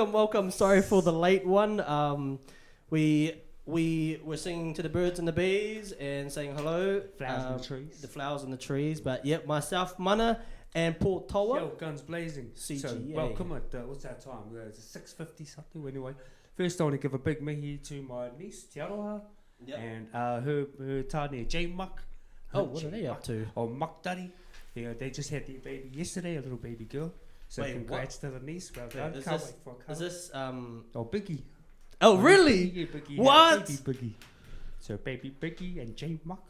welcome. Sorry for the late one. We were singing to the birds and the bees and saying hello. Flowers in the trees. The flowers in the trees. But yep, myself, Mana, and Port Toa. Yo, guns blazing. CGA. So welcome at what's that time? It's 6:50 something. Anyway, first I want to give a big mihi to my niece Te Aroha and her tāne J Muck. Oh, what are they up to? Oh, Muck Daddy. They just had their baby yesterday, a little baby girl. So wait, congrats to the niece. Well done. Is Can't this, wait for a car. is this Oh, Biggie. Oh, really? Yeah, Biggie. What? Baby Biggie. So baby Biggie and J Muck.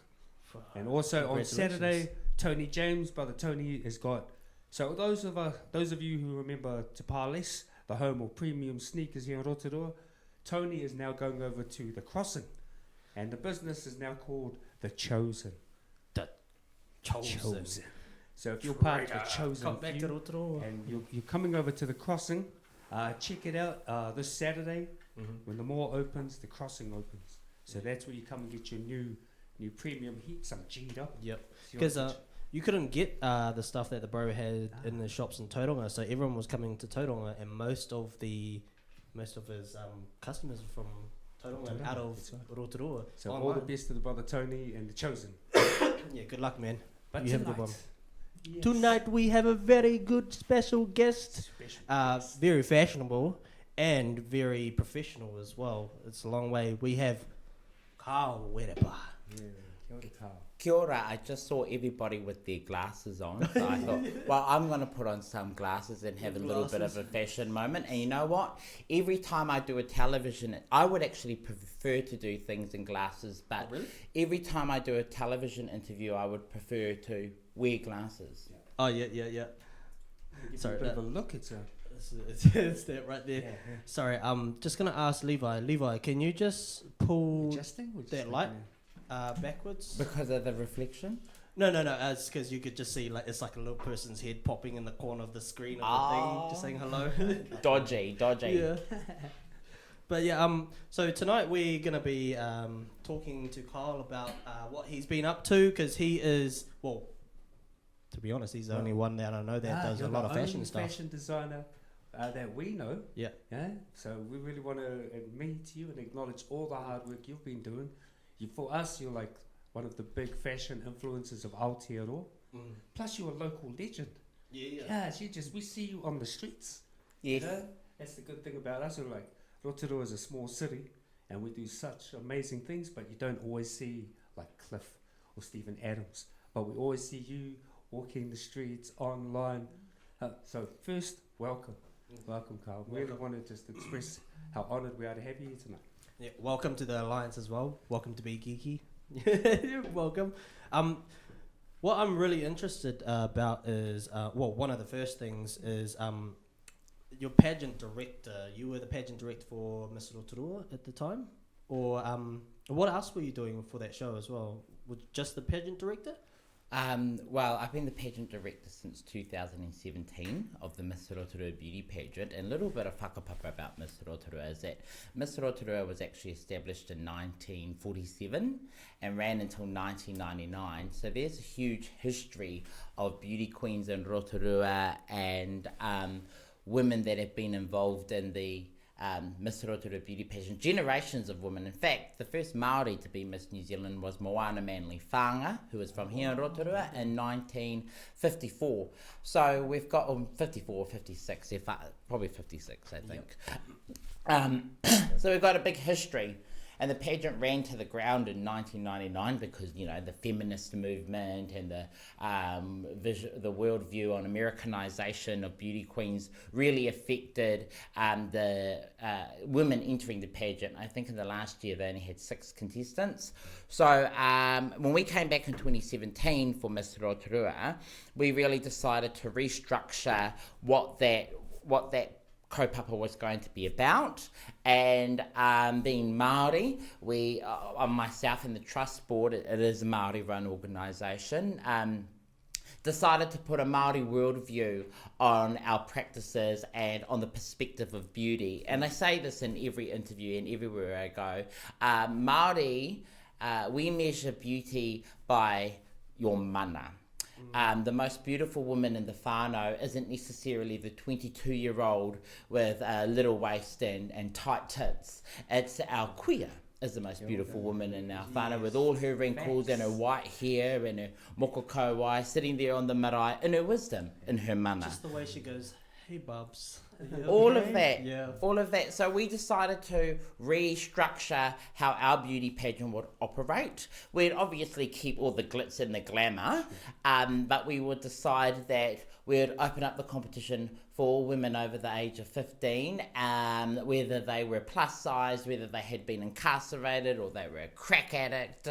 And also on Saturday, Tony James, brother Tony, has got. So those of you who remember Te Pales, the home of premium sneakers here in Rotorua, Tony is now going over to the Crossing, and the business is now called the Chosen. The Chosen. So if you're part of the Chosen Come back to few, Rotorua. and you're coming over to the Crossing, check it out this Saturday when the mall opens, the Crossing opens. So that's where you come and get your new premium heat, some G'd up. Yep. Because you couldn't get the stuff that the bro had in the shops in Tauranga, so everyone was coming to Tauranga, and most of his customers are from Tauranga and out of Rotorua. So all the best to the brother Tony and the Chosen. Yeah, good luck, man. But you have a good one. Yes. Tonight we have a very good special guest. Very fashionable and very professional as well. It's a long way. We have Kharl Wirepa. Yeah, kia ora, Kharl. Kia ora, I just saw everybody with their glasses on, so I thought, well, I'm going to put on some glasses and have a little bit of a fashion moment. And you know what? Every time I do a television, I would actually prefer to do things in glasses, but every time I do a television interview, I would prefer to wear glasses. Yeah. Oh, yeah. Sorry, a bit of a look, it's that right there. Yeah. Sorry, I'm just going to ask Levi. Levi, can you just pull that light backwards? Because of the reflection? No, it's because you could just see it's like a little person's head popping in the corner of the screen of the thing, just saying hello. Dodgy. Yeah. But yeah, so tonight we're going to be talking to Kharl about what he's been up to, because he is, well, to be honest, he's the only one that I know that does a lot of fashion stuff. Fashion designer that we know. Yeah. So we really want to admit you and acknowledge all the hard work you've been doing. For us, you're like one of the big fashion influencers of Aotearoa. Plus, you're a local legend. Yeah. We see you on the streets. Yes. You know? That's the good thing about us. We're like, Rotorua is a small city, and we do such amazing things, but you don't always see like Cliff or Stephen Adams. But we always see you walking the streets, online. So first, welcome, Kharl. We really want to just express how honoured we are to have you here tonight. Yeah, welcome to the Alliance as well. Welcome to Be Geeky. Welcome. What I'm really interested about is, one of the first things is your pageant director. You were the pageant director for Miss Rotorua at the time? Or what else were you doing for that show as well? Was just the pageant director? Well, I've been the pageant director since 2017 of the Miss Rotorua Beauty Pageant, and a little bit of whakapapa about Miss Rotorua is that Miss Rotorua was actually established in 1947 and ran until 1999, so there's a huge history of beauty queens in Rotorua and women that have been involved in the Miss Rotorua Beauty Pageant, generations of women. In fact, the first Māori to be Miss New Zealand was Moana Manly Whanga, who was from here in Rotorua in 1954. So we've got 54 or 56, probably 56, I think. Yep. So we've got a big history. And the pageant ran to the ground in 1999 because, the feminist movement and the worldview on Americanization of beauty queens really affected the women entering the pageant. I think in the last year they only had 6 contestants. So when we came back in 2017 for Miss Rotorua, we really decided to restructure what that kaupapa was going to be about, and being Māori, myself and the trust board, it is a Māori run organisation, decided to put a Māori worldview on our practices and on the perspective of beauty. And I say this in every interview and everywhere I go. Māori, we measure beauty by your mana. The most beautiful woman in the whānau isn't necessarily the 22-year-old with a little waist and tight tits. It's our queer is the most beautiful woman in our whānau, with all her wrinkles and her white hair and her mokoko wai, sitting there on the marae in her wisdom, in her mana. Just the way she goes, hey bubs. All of that. Yeah. All of that. So we decided to restructure how our beauty pageant would operate. We'd obviously keep all the glitz and the glamour, but we would decide that we'd open up the competition for women over the age of 15, whether they were plus size, whether they had been incarcerated or they were a crack addict,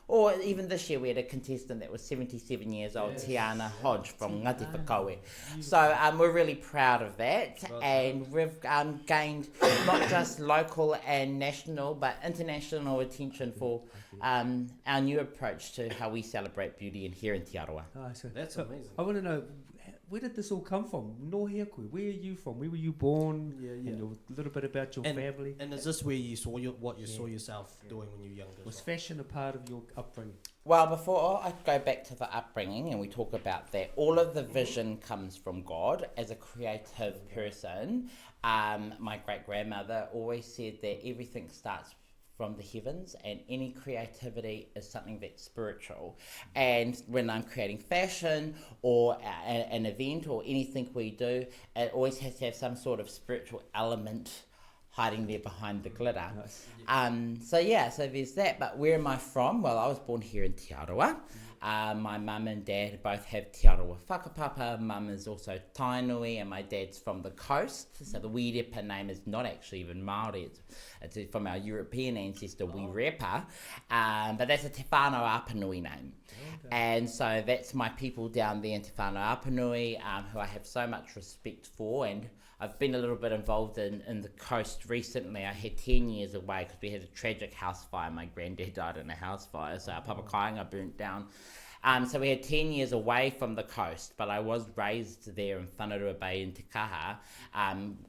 or even this year we had a contestant that was 77 years old, Tiana Hodge from Ngati Whakaue. So we're really proud of that, and we've gained not just local and national, but international attention for our new approach to how we celebrate beauty in here in Te Aroha. That's amazing. I want to know, where did this all come from? No Koe, where are you from? Where were you born? And a little bit about your family. And is this where you saw what you saw yourself doing when you were younger? Was fashion a part of your upbringing? Well, before I go back to the upbringing and we talk about that, all of the vision comes from God. As a creative person, my great-grandmother always said that everything starts from the heavens, and any creativity is something that's spiritual. And when I'm creating fashion or an event or anything we do, it always has to have some sort of spiritual element hiding there behind the glitter. So there's that. But where am I from? Well, I was born here in Te Aroha. My mum and dad both have Te Aroha whakapapa. Mum is also Tainui, and my dad's from the coast. So the Whirepa name is not actually even Māori. It's from our European ancestor, Whirepa. But that's a Te Whanau Apanui name. And so that's my people down there in Te Whanau Apanui, who I have so much respect for. And I've been a little bit involved in the coast recently. I had 10 years away because we had a tragic house fire. My granddad died in a house fire, so our papakainga burnt down. So we had 10 years away from the coast, but I was raised there in Whanarua Bay in Te Kaha,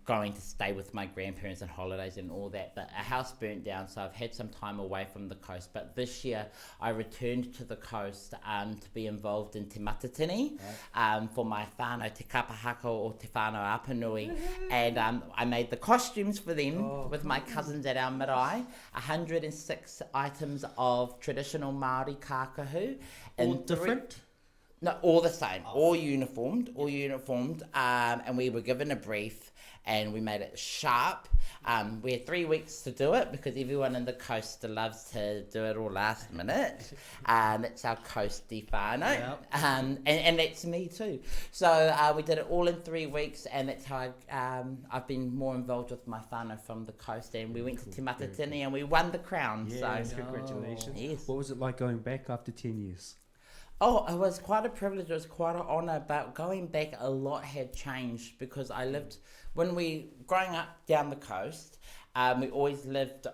going to stay with my grandparents on holidays and all that. But our house burnt down, so I've had some time away from the coast. But this year I returned to the coast to be involved in Te Matatini for my whānau Te Kapahako or Te Whanau Apanui. And I made the costumes for them with my cousins at our marae. 106 items of traditional Māori kākahu. All different? No, all the same, all uniformed, and we were given a brief and we made it sharp. We had 3 weeks to do it because everyone in the coast loves to do it all last minute. It's our coastie whānau, and that's me too. So we did it all in 3 weeks, and that's how I've been more involved with my whānau from the coast, and we went to Te Matatini and we won the crown. Yes, so congratulations. Yes. What was it like going back after 10 years? Oh, it was quite a privilege, it was quite an honour, but going back a lot had changed because growing up down the coast, we always lived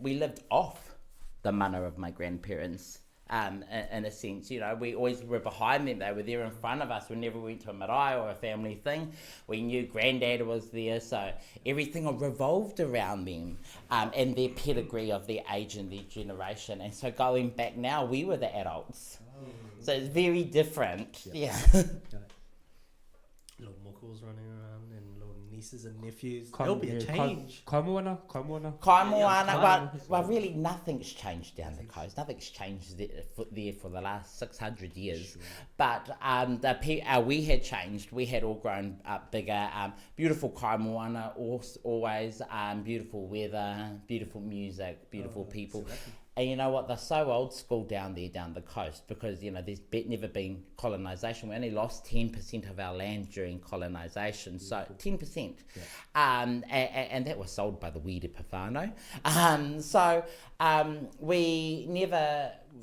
we lived off the mana of my grandparents. In a sense, we always were behind them. They were there in front of us. We never went to a marae or a family thing. We knew granddad was there, so everything revolved around them and their pedigree of their age and their generation. And so going back now, we were the adults. So it's very different. Yeah. Little mokos running around and little nieces and nephews. There'll be a change. Kaimoana. Well, really nothing's changed down the coast. Nothing's changed there for the last 600 years. Sure. But we had changed. We had all grown up bigger. Beautiful kaimoana, always. Beautiful weather, beautiful music, beautiful people. And you know what? They're so old school down the coast because, there's never been colonisation. We only lost 10% of our land during colonisation. So 10%. Yeah. And that was sold by the Whirepa whānau.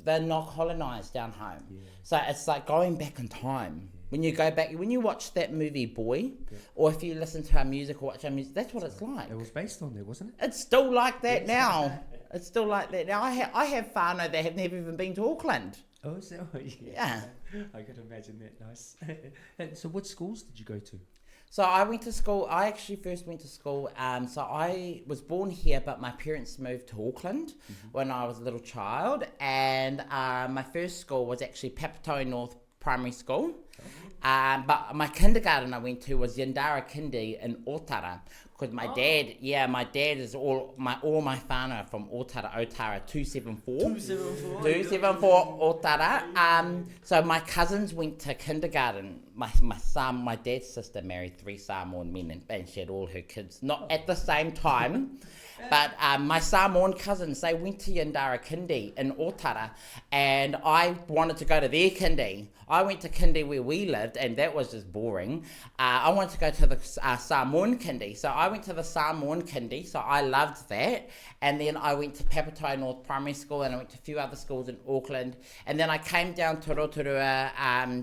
They're not colonised down home. Yeah. So it's like going back in time. Yeah. When you watch that movie Boy, or if you listen to our music or watch our music, that's what it's like. It was based on that, wasn't it? It's still like that now. It's still like that now. I have whānau that have never even been to Auckland. Oh, is that? Yeah. I could imagine that. Nice. And so what schools did you go to? So I went to school. I actually first went to school. So I was born here, but my parents moved to Auckland when I was a little child, and my first school was actually Papatoe North Primary School. But my kindergarten I went to was Yandara Kindi in Otara, because my dad is all my whānau are from Otara, Otara 274. 274 Otara. So my cousins went to kindergarten. My dad's sister married 3 Samoan men and she had all her kids, not at the same time. But my Samoan cousins, they went to Yandara Kindi in Otara, and I wanted to go to their kindi. I went to kindi where we lived, and that was just boring. I wanted to go to the Samoan kindi, so I went to the Samoan kindi, so I loved that. And then I went to Papatoe North Primary School, and I went to a few other schools in Auckland. And then I came down to Rotorua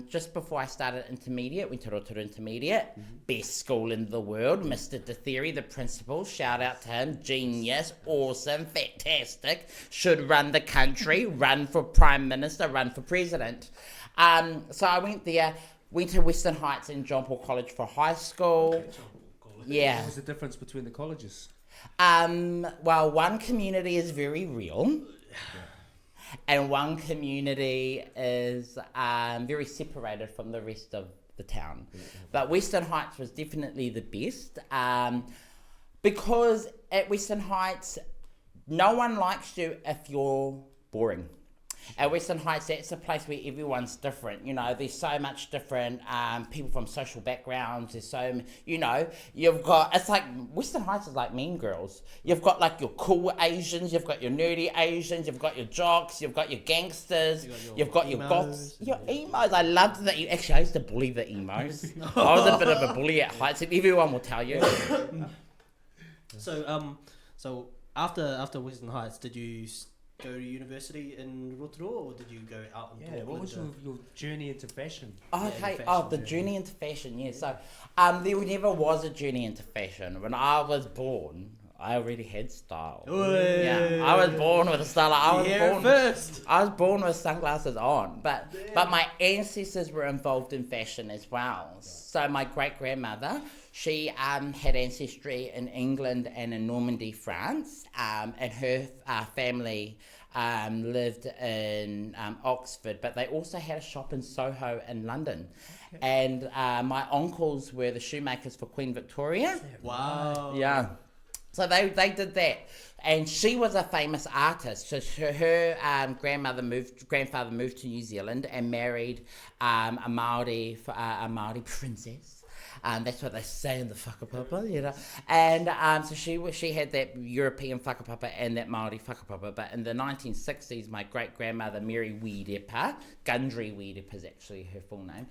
just before I started intermediate. Went to Rotorua Intermediate, best school in the world. Mr. DeTheory, the principal, shout out to him, genius, awesome, fantastic, should run the country, run for Prime Minister, run for President. So I went there, went to Western Heights and John Paul College for high school. Yeah. What was the difference between the colleges? Well, one community is very real, and one community is very separated from the rest of the town. But Western Heights was definitely the best, because at Western Heights, no one likes you if you're boring. At Western Heights, that's a place where everyone's different. You know, there's so much different people from social backgrounds. There's so, you know, you've got, it's like, Western Heights is like Mean Girls. You've got like your cool Asians, you've got your nerdy Asians, you've got your jocks, you've got your gangsters, you've got your goths. Your emos. I loved that. Actually, I used to bully the emos. I was a bit of a bully at Heights, and everyone will tell you. So after Western Heights, did you go to university in Rotorua, or did you go out in Auckland? What was your journey into fashion? Okay, the journey into fashion, yeah. So there never was a journey into fashion. When I was born, I already had style. Oy. Yeah, I was born with a style. I was born with sunglasses on, but my ancestors were involved in fashion as well. So my great-grandmother, she had ancestry in England and in Normandy, France, and her family lived in Oxford, but they also had a shop in Soho in London. Okay. And my uncles were the shoemakers for Queen Victoria. Wow. Yeah. So they did that. And she was a famous artist. So her grandfather moved to New Zealand and married a Maori princess. That's what they say in the whakapapa, you know. And so she had that European whakapapa and that Māori whakapapa. But in the 1960s, my great-grandmother, Mary Whirepa, Gundry Whirepa is actually her full name,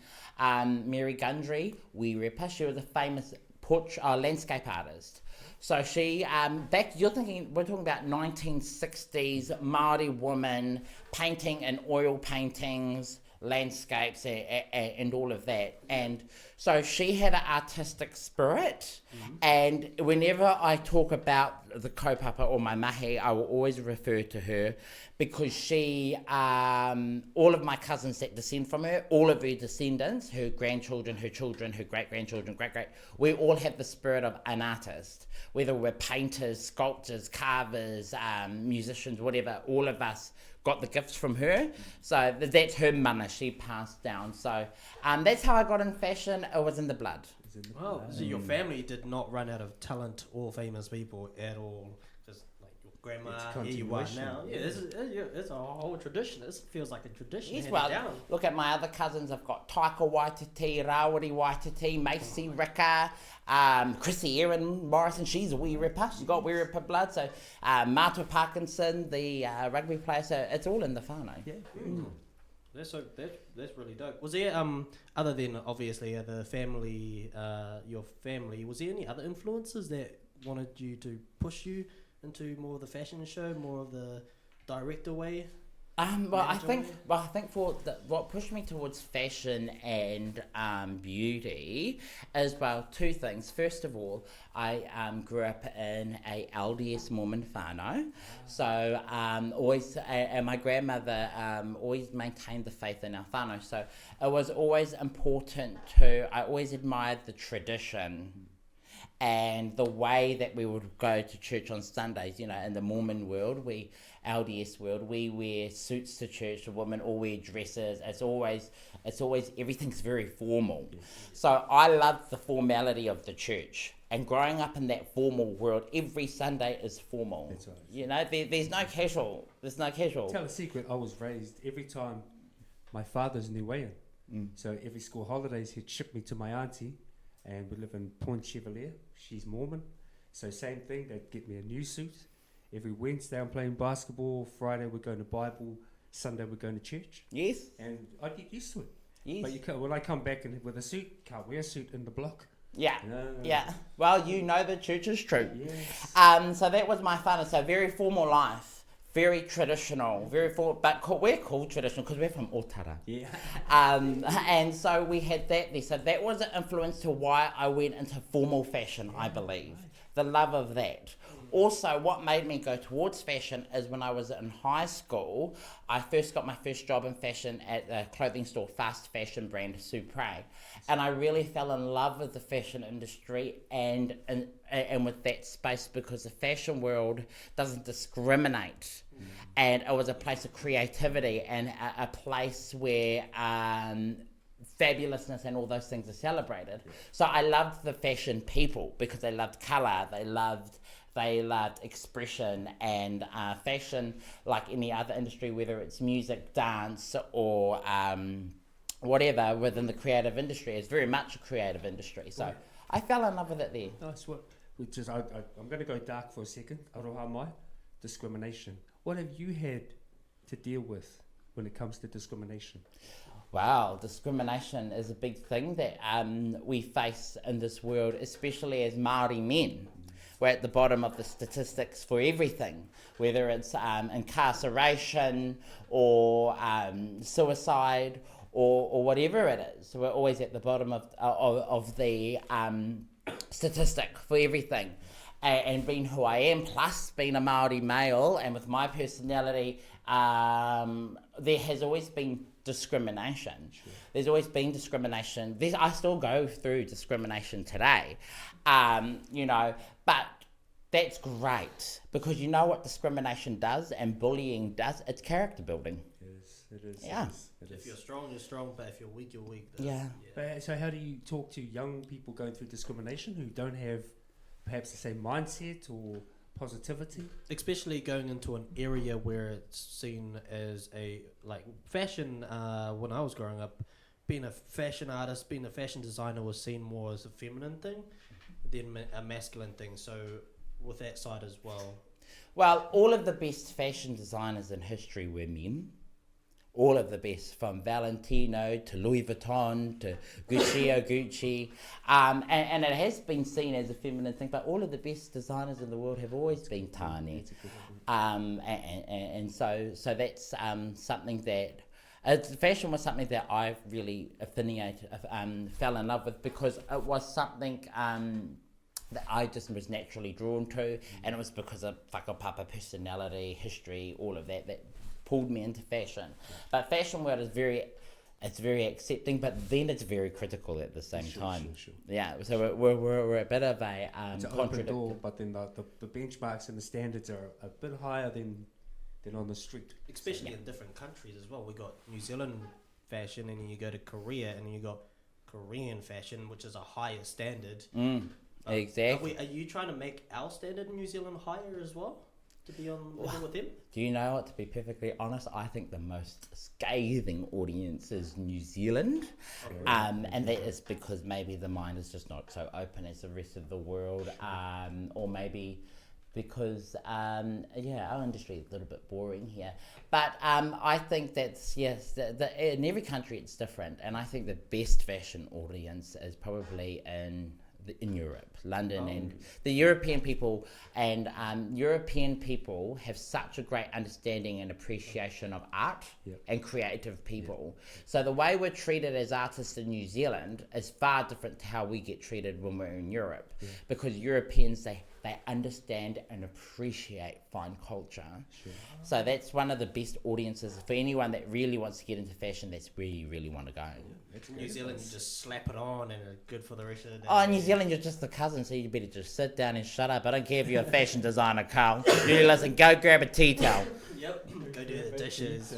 Mary Gundry Whirepa, she was a famous landscape artist. So she, we're talking about 1960s Māori woman painting in oil paintings, landscapes and all of that. And so she had an artistic spirit, and whenever I talk about the kaupapa or my mahi, I will always refer to her, because she, all of my cousins that descend from her, all of her descendants, her grandchildren, her children, her great-grandchildren, we all have the spirit of an artist, whether we're painters, sculptors, carvers, musicians, whatever. All of us got the gifts from her. So that's her mana she passed down. So that's how I got in fashion. It was in the blood. Wow. So your family did not run out of talent or famous people at all. Just like your grandma, here you are now. Yeah, it's a whole tradition. This feels like a tradition. Yes, well, down. Look at my other cousins. I've got Taika Waititi, Rawiri Waititi, Macy Rika, Chrissy Erin Morrison. She's a Whirepa. She's got Whirepa blood. So Marta Parkinson, the rugby player. So it's all in the whānau. Yeah. That's really dope. Was there other than obviously the family, your family, was there any other influences that wanted you to push you into more of the fashion show, more of the director way? I think what pushed me towards fashion and beauty is, well, two things. First of all, I grew up in a LDS Mormon whanau, so and my grandmother always maintained the faith in our whanau, so it was always important I always admired the tradition and the way that we would go to church on Sundays. You know, in the Mormon world, LDS world, we wear suits to church. The women all wear dresses. It's always everything's very formal. Yes. So I love the formality of the church. And growing up in that formal world, every Sunday is formal. That's right. You know, there's no casual. There's no casual. Tell a secret. I was raised every time. My father's Niuean, so every school holidays he'd ship me to my auntie, and we live in Point Chevalier. She's Mormon, so same thing. They'd get me a new suit. Every Wednesday I'm playing basketball. Friday we're going to Bible. Sunday we're going to church. Yes. And I get used to it. Yes. But you can't, when I come back with a suit, can't wear a suit in the block. Yeah. No. Yeah. Well, you know the church is true. Yes. So that was my father. So very formal life. Very traditional, very formal, but we're called traditional because we're from Otara. Yeah. And so we had that there. So that was an influence to why I went into formal fashion, I believe. Right. The love of that. Also, what made me go towards fashion is when I was in high school, I first got my first job in fashion at a clothing store, fast fashion brand, Supre. And I really fell in love with the fashion industry and with that space, because the fashion world doesn't discriminate. And it was a place of creativity and a place where fabulousness and all those things are celebrated. So I loved the fashion people because they loved colour, they loved expression, and fashion, like any other industry, whether it's music, dance, or whatever within the creative industry, is very much a creative industry. So I fell in love with it there. That's what. Which is, I'm going to go dark for a second. Aroha mai, discrimination. What have you had to deal with when it comes to discrimination? Wow, discrimination is a big thing that we face in this world, especially as Māori men. We're at the bottom of the statistics for everything, whether it's incarceration or suicide or whatever it is. So we're always at the bottom of the statistic for everything. And being who I am, plus being a Māori male, and with my personality, there has always been discrimination. Sure. There's always been discrimination. I still go through discrimination today, but that's great, because you know what discrimination does and bullying does? It's character building. It is. Yeah. If you're strong, you're strong, but if you're weak, you're weak. Yeah. So how do you talk to young people going through discrimination who don't have perhaps the same mindset or positivity? Especially going into an area where it's seen as fashion. When I was growing up, being a fashion artist, being a fashion designer was seen more as a feminine thing than a masculine thing. So with that side as well. Well, all of the best fashion designers in history were men. All of the best, from Valentino to Louis Vuitton to Gucci, and it has been seen as a feminine thing, but all of the best designers in the world have always been tani, and so that's something that fashion was something that I really fell in love with, because it was something that I just was naturally drawn to, and it was because of whakapapa, personality, history, all of that pulled me into fashion. But fashion world is very accepting, but then it's very critical at the same time. Sure. Yeah, so we're a bit of a it's an open door, but then the benchmarks and the standards are a bit higher than on the street. Especially in different countries as well. We got New Zealand fashion, and then you go to Korea, and then you got Korean fashion, which is a higher standard. Exactly. Are you trying to make our standard in New Zealand higher as well? To be on level with them? Do you know what, to be perfectly honest, I think the most scathing audience is New Zealand. And that is because maybe the mind is just not so open as the rest of the world, or maybe because our industry is a little bit boring here. But I think that's, in every country it's different, and I think the best fashion audience is probably in in Europe, London, and the European people. And European people have such a great understanding and appreciation of art and creative people. So the way we're treated as artists in New Zealand is far different to how we get treated when we're in Europe, because Europeans, they understand and appreciate fine culture. So that's one of the best audiences for anyone that really wants to get into fashion. That's where you really want to go. New Zealand, you just slap it on and it's good for the rest of the day. Oh, New Zealand, you're just the cousin, so you better just sit down and shut up. I don't care if you're a fashion designer, Kharl. You listen, go grab a tea towel. Yep, go do the dishes.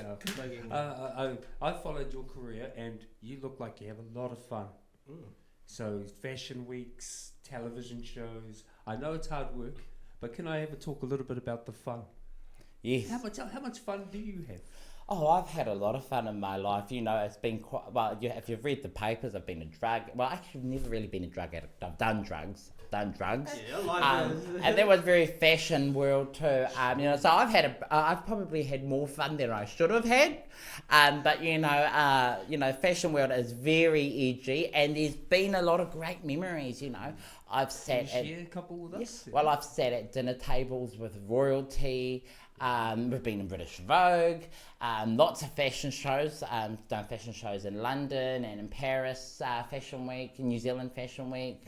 I followed your career, and you look like you have a lot of fun. So fashion weeks, television shows. I know it's hard work, but can I ever talk a little bit about the fun? Yes. How much fun do you have? Oh, I've had a lot of fun in my life. You know, it's been quite... Well, if you've read the papers, I've been a drug... Well, actually, I've never really been a drug addict. I've done drugs. And that was very fashion world too. You know, so I've probably had more fun than I should have had. But you know, fashion world is very edgy, and there's been a lot of great memories. You know, I've sat Can you share a couple with us? Well, I've sat at dinner tables with royalty. We've been in British Vogue, lots of fashion shows, done fashion shows in London and in Paris Fashion Week, New Zealand Fashion Week,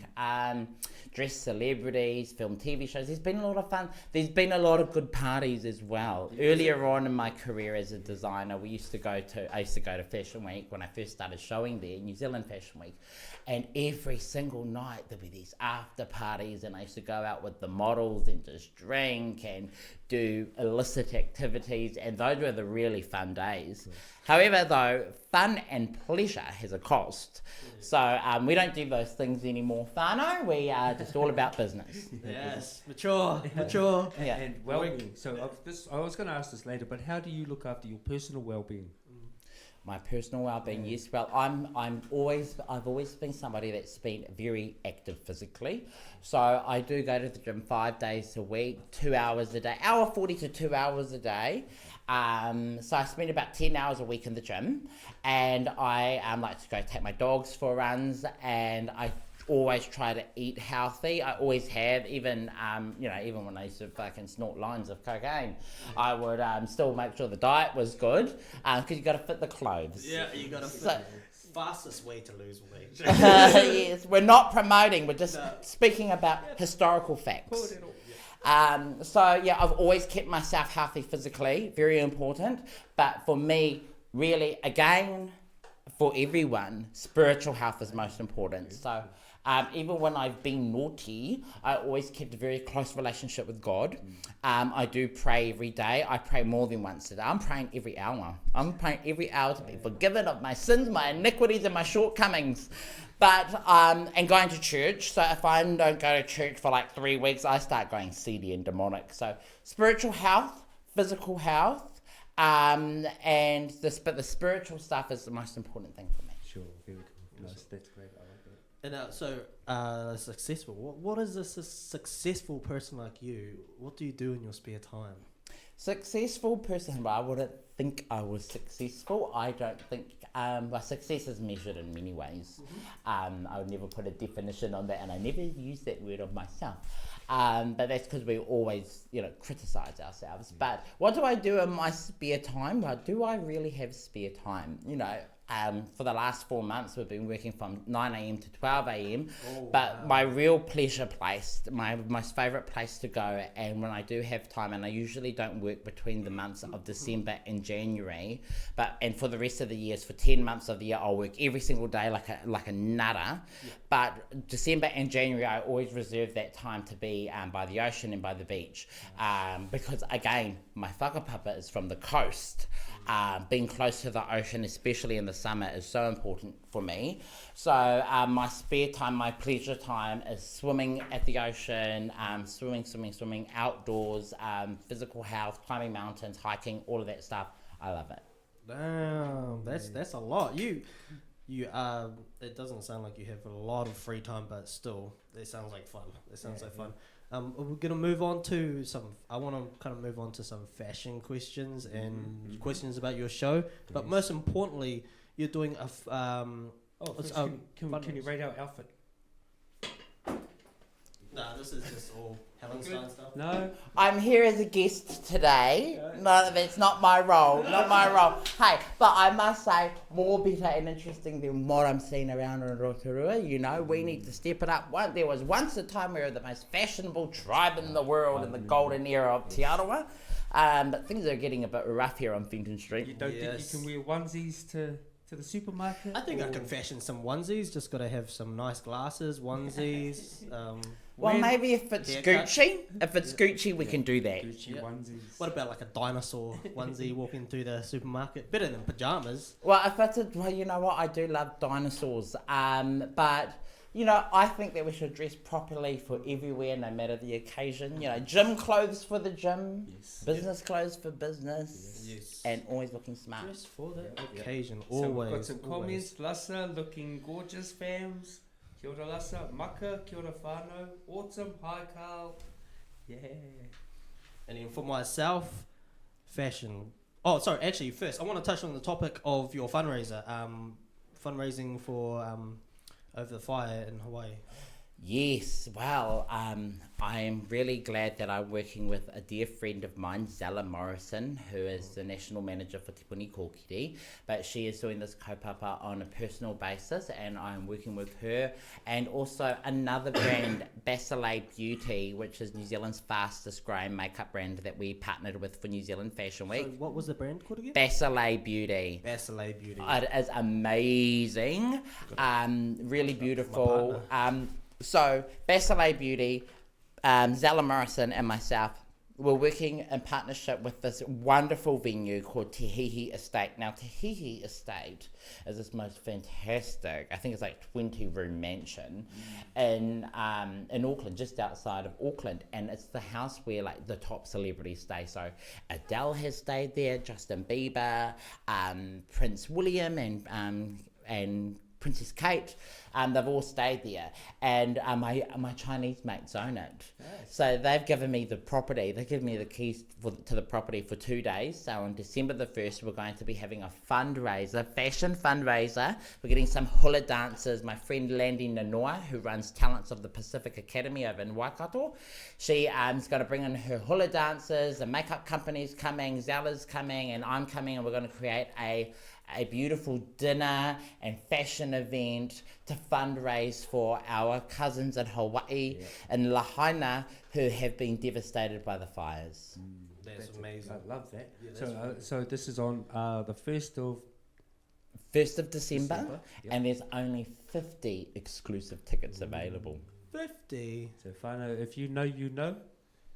dressed celebrities, film TV shows. There's been a lot of fun. There's been a lot of good parties as well. Earlier on in my career as a designer, I used to go to Fashion Week when I first started showing there, New Zealand Fashion Week. And every single night there'd be these after parties, and I used to go out with the models and just drink and do illicit activities, and those were the really fun days. However, though, fun and pleasure has a cost. So we don't do those things anymore, whānau. We are just all about business. Yes, mature. And well-being. So I was going to ask this later, but how do you look after your personal well-being? My personal well-being, yes. Well, I've always been somebody that's been very active physically. So I do go to the gym 5 days a week, 2 hours a day, 1:40 to 2 hours a day. So I spend about 10 hours a week in the gym, and I like to go take my dogs for runs, and I always try to eat healthy. I always have, even even when I used to fucking snort lines of cocaine, I would still make sure the diet was good, because you got to fit the clothes. Yeah, you got to fit. Fastest way to lose weight. Yes, we're not promoting, we're just speaking about historical facts. So yeah, I've always kept myself healthy physically, very important. But for me, really, again, for everyone, spiritual health is most important. So even when I've been naughty, I always kept a very close relationship with God. I do pray every day. I pray more than once a day. I'm praying every hour. I'm praying every hour to be forgiven of my sins, my iniquities, and my shortcomings. But, and going to church. So if I don't go to church for like 3 weeks, I start going seedy and demonic. So spiritual health, physical health, but the spiritual stuff is the most important thing for me. Sure, very cool. Nice, that's great. I like that. And successful. What is a successful person like you? What do you do in your spare time? Successful person, well, I wouldn't think I was successful. I don't think, success is measured in many ways. I would never put a definition on that, and I never use that word of myself. But that's because we always, criticize ourselves. But what do I do in my spare time? Well, do I really have spare time? For the last 4 months, we've been working from 9 a.m. to 12 a.m. But my real pleasure place, my most favourite place to go, and when I do have time, and I usually don't work between the months of December and January, and for the rest of the years, for 10 months of the year, I'll work every single day like a nutter. Yeah. But December and January, I always reserve that time to be by the ocean and by the beach, because again, my whakapapa is from the coast. Being close to the ocean, especially in the summer, is so important for me. So my spare time, my pleasure time is swimming at the ocean, swimming outdoors, physical health, climbing mountains, hiking, all of that stuff. I love it. Damn, that's a lot. You it doesn't sound like you have a lot of free time, but still, it sounds like fun. It sounds like fun. We're gonna move on to I want to kind of move on to some fashion questions and questions about your show. But most importantly, you're doing a. Can you rate our outfit? Nah, this is just all Hellenstein stuff. No. I'm here as a guest today. No, that's not my role. Not my role. Hey, but I must say, more better and interesting than what I'm seeing around in Rotorua. You know, we need to step it up. There was once a time we were the most fashionable tribe in the world in the golden era of Te Arawa. But things are getting a bit rough here on Fenton Street. You don't think you can wear onesies to the supermarket? I think I can fashion some onesies. Just got to have some nice glasses, onesies. Well, maybe if it's haircut. Gucci, we can do that. Gucci onesies. What about like a dinosaur onesie walking through the supermarket? Better than pajamas. Well, if it's well, you know what? I do love dinosaurs. But you know, I think that we should dress properly for everywhere, no matter the occasion. You know, gym clothes for the gym, business clothes for business, and always looking smart. Dress for the occasion, So we've always. got some comments. Lassa, looking gorgeous, fams. Kia ora Lassa. Maka, kia ora whanau. Autumn, hi Kharl. Yeah. And then for myself, fashion. Oh, sorry. Actually, first I want to touch on the topic of your fundraiser. Fundraising for over the fire in Hawaii. Yes, well, I am really glad that I'm working with a dear friend of mine, Zella Morrison, who is the National Manager for Te Puni Kōkiri, but she is doing this kaupapa on a personal basis, and I'm working with her, and also another brand, Basileigh Beauty, which is New Zealand's fastest growing makeup brand that we partnered with for New Zealand Fashion Week. So what was the brand called again? Basileigh Beauty. Basileigh Beauty. It is amazing, really beautiful. So, Basileigh Beauty, Zella Morrison and myself, we're working in partnership with this wonderful venue called Te Hihi Estate. Now, Te Hihi Estate is this most fantastic, I think it's like 20-room mansion in Auckland, just outside of Auckland. And it's the house where like the top celebrities stay. So Adele has stayed there, Justin Bieber, Prince William and Princess Kate, they've all stayed there, and my Chinese mates own it. Nice. So they've given me the property. They give me the keys to the property for 2 days. So on December the 1st, we're going to be having a fundraiser, fashion fundraiser. We're getting some hula dancers. My friend Landy Nanoa, who runs Talents of the Pacific Academy over in Waikato, she is going to bring in her hula dancers. The makeup company's coming, Zella's coming, and I'm coming, and we're going to create a beautiful dinner and fashion event to fundraise for our cousins in Hawaii and Lahaina who have been devastated by the fires. That's amazing. I love that. Yeah, so this is on the 1st of December. And there's only 50 exclusive tickets available. 50. So whanau, if you know, you know.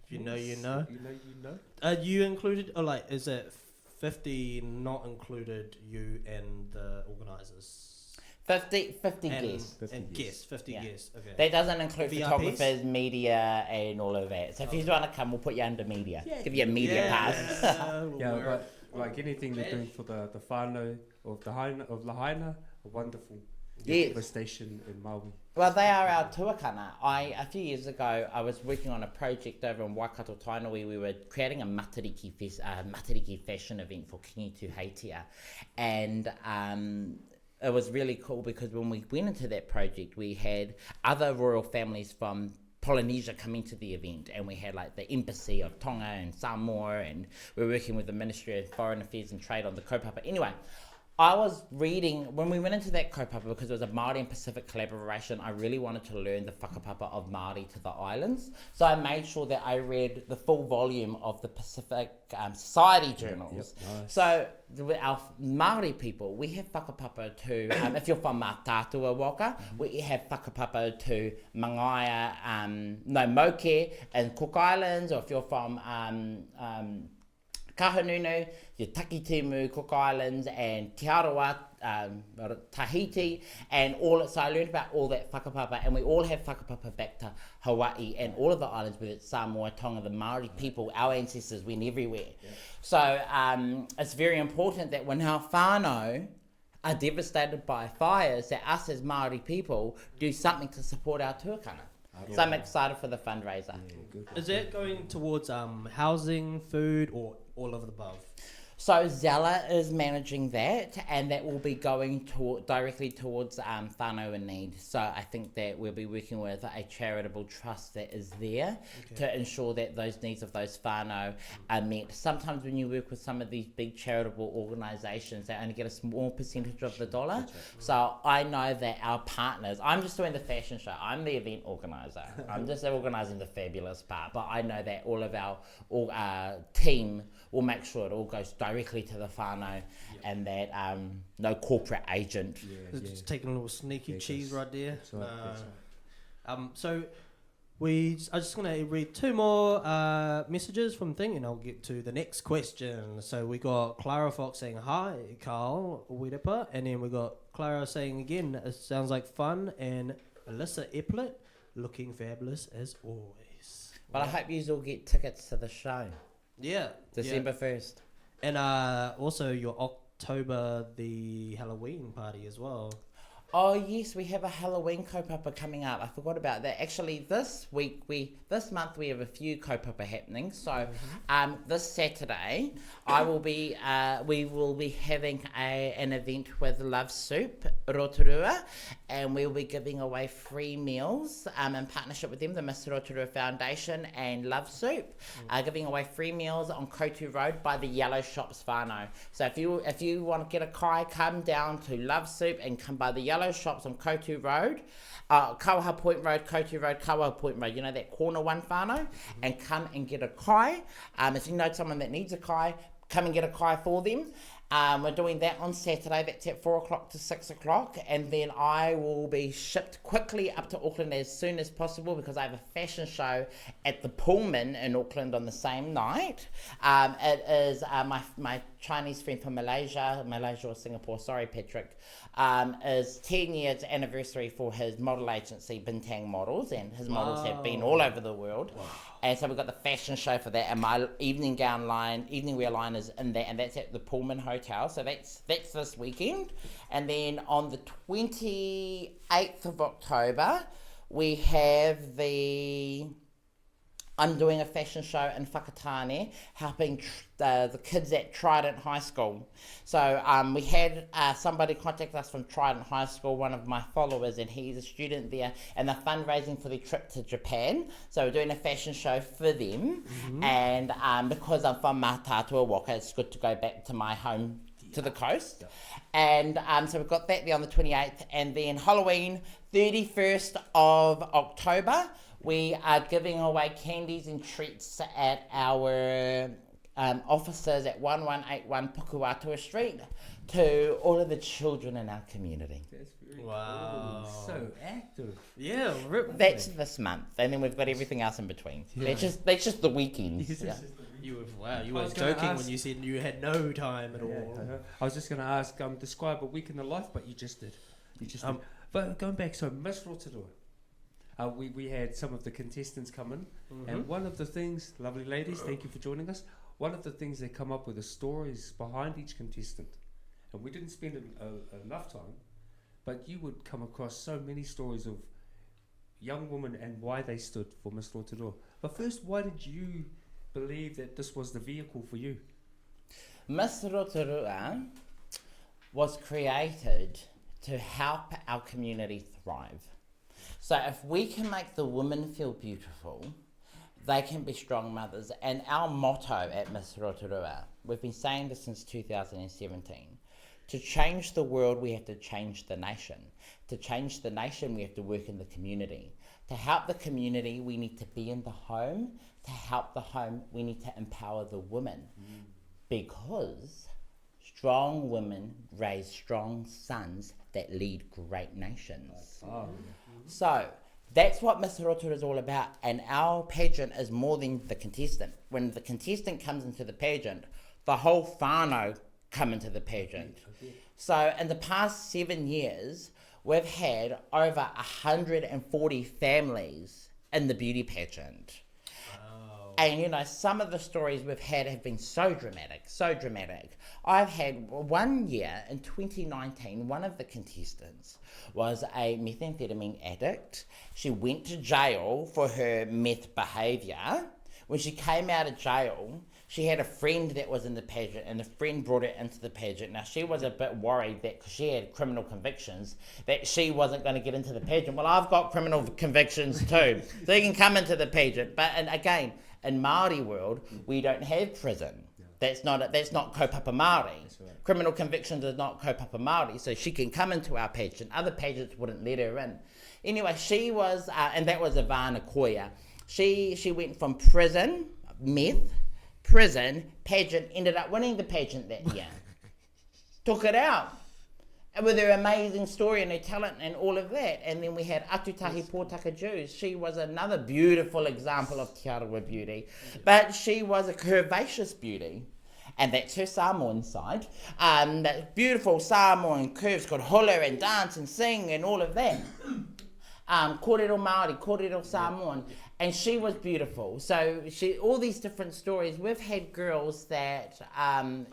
If you know, you know. You know, you know. Are you included, or like, is it 50 not included you and the organisers? 50 guests. 50 guests. Okay. That doesn't include VIPs? photographers, media, and all of that. So if you want to come, we'll put you under media. Give you a media pass. But like anything they're doing for the whanau of Lahaina, a wonderful station in Maui. Well, they are our tuakana. A few years ago, I was working on a project over in Waikato Tainui. We were creating a matariki fashion event for Kingi Tuheitia. And it was really cool because when we went into that project, we had other royal families from Polynesia coming to the event, and we had like the embassy of Tonga and Samoa, and we were working with the Ministry of Foreign Affairs and Trade on the kaupapa. Anyway, I was reading, when we went into that kaupapa, because it was a Māori and Pacific collaboration, I really wanted to learn the whakapapa of Māori to the islands. So I made sure that I read the full volume of the Pacific Society journals. Nice. So with our Māori people, we have whakapapa to, if you're from Mātātua Waka, we have whakapapa to Mangaia, Moke and Cook Islands, or if you're from Kahanunu, your Takitimu, Cook Islands, and Te Arawa, Tahiti, and all. So I learned about all that whakapapa, and we all have whakapapa back to Hawaii and all of the islands, whether it's Samoa, Tonga, the Māori people, our ancestors went everywhere. Yeah. So it's very important that when our whānau are devastated by fires, that us as Māori people do something to support our tuakana. So I'm excited for the fundraiser. Is that going towards housing, food, or all of the above? So Zella is managing that, and that will be going directly towards whānau in need. So I think that we'll be working with a charitable trust that is there to ensure that those needs of those whānau are met. Sometimes when you work with some of these big charitable organisations, they only get a small percentage of the dollar. So I know that our partners, I'm just doing the fashion show, I'm the event organiser, I'm just organising the fabulous part, but I know that all of our team will make sure it all goes directly to the whānau and that no corporate agent. Just taking a little sneaky cheese right there. That's right. So I'm just going to read 2 more messages from Thing and I'll get to the next question. So we got Clara Fox saying, hi, Kharl Wirepa. And then we got Clara saying again, it sounds like fun. And Alyssa Eplet, looking fabulous as always. But I hope you all get tickets to the show. Yeah. December 1st. And also your October, the Halloween party as well. Oh yes, we have a Halloween kaupapa coming up. I forgot about that. Actually, this month we have a few kaupapa happening. So, this Saturday, we will be having an event with Love Soup Rotorua, and we'll be giving away free meals in partnership with them, the Miss Rotorua Foundation and Love Soup, giving away free meals on Koutu Road by the Yellow Shops Whanau. So if you want to get a kai, come down to Love Soup and come by the Yellow Shops on Koutu Road, Kawaha Point Road, Koutu Road, Kawaha Point Road, you know that corner one whānau, and come and get a kai. If you know someone that needs a kai, come and get a kai for them. We're doing that on Saturday, that's at 4 o'clock to 6 o'clock, and then I will be shipped quickly up to Auckland as soon as possible because I have a fashion show at the Pullman in Auckland on the same night. It is my Chinese friend from Malaysia or Singapore, sorry Patrick, is 10 years anniversary for his model agency, Bintang Models, and his models have been all over the world. Wow. And so we've got the fashion show for that, and my evening wear line is in there, and that's at the Pullman Hotel. So that's this weekend. And then on the 28th of October, we have I'm doing a fashion show in Whakatane, helping the kids at Trident High School. So we had somebody contact us from Trident High School, one of my followers, and he's a student there, and they're fundraising for their trip to Japan. So we're doing a fashion show for them, and because I'm from Mātātua Waka, it's good to go back to my home to the coast. And so we've got that there on the 28th, and then Halloween, 31st of October, we are giving away candies and treats at our offices at 1181 Pukuatua Street to all of the children in our community. That's very Wow. cool. So active. Yeah, That's this month, and then we've got everything else in between. Yeah. That's just the weekends. Yes, you were I joking was gonna when you said you had no time at all. Yeah, I was just going to ask, describe a week in the life, but you just did. Did. But going back, so Miss Rotorua. We had some of the contestants come in, and one of the things, lovely ladies, thank you for joining us. One of the things they come up with the stories behind each contestant, and we didn't spend enough time, but you would come across so many stories of young women and why they stood for Miss Rotorua. But first, why did you believe that this was the vehicle for you? Miss Rotorua was created to help our community thrive. So if we can make the women feel beautiful, they can be strong mothers. And our motto at Miss Rotorua, we've been saying this since 2017, to change the world, we have to change the nation. To change the nation, we have to work in the community. To help the community, we need to be in the home. To help the home, we need to empower the women. Because strong women raise strong sons that lead great nations. So that's what Miss Rotorua is all about, and our pageant is more than the contestant. When the contestant comes into the pageant, the whole whānau come into the pageant. So in the past 7 years, we've had over 140 families in the beauty pageant. And you know, some of the stories we've had have been so dramatic. I've had one year in 2019, one of the contestants was a methamphetamine addict. She went to jail for her meth behaviour. When she came out of jail, she had a friend that was in the pageant, and the friend brought her into the pageant. Now, she was a bit worried that because she had criminal convictions, that she wasn't going to get into the pageant. Well, I've got criminal convictions too, so you can come into the pageant. But and again, in Māori world, we don't have prison. That's not kaupapa Māori. Right. Criminal convictions is not kaupapa Māori, so she can come into our pageant. Other pageants wouldn't let her in. Anyway, she was, and that was a Vana Koia. She went from prison, pageant, ended up winning the pageant that year. Took it out. And with her amazing story and her talent and all of that. And then we had Atutahi Pōtaka Jews. She was another beautiful example of Te Arawa beauty. But she was a curvaceous beauty. And that's her Samoan side. That beautiful Samoan curves could hula and dance and sing and all of that. Kōrero Māori, kōrero Samoan. And she was beautiful. So all these different stories. We've had girls that, have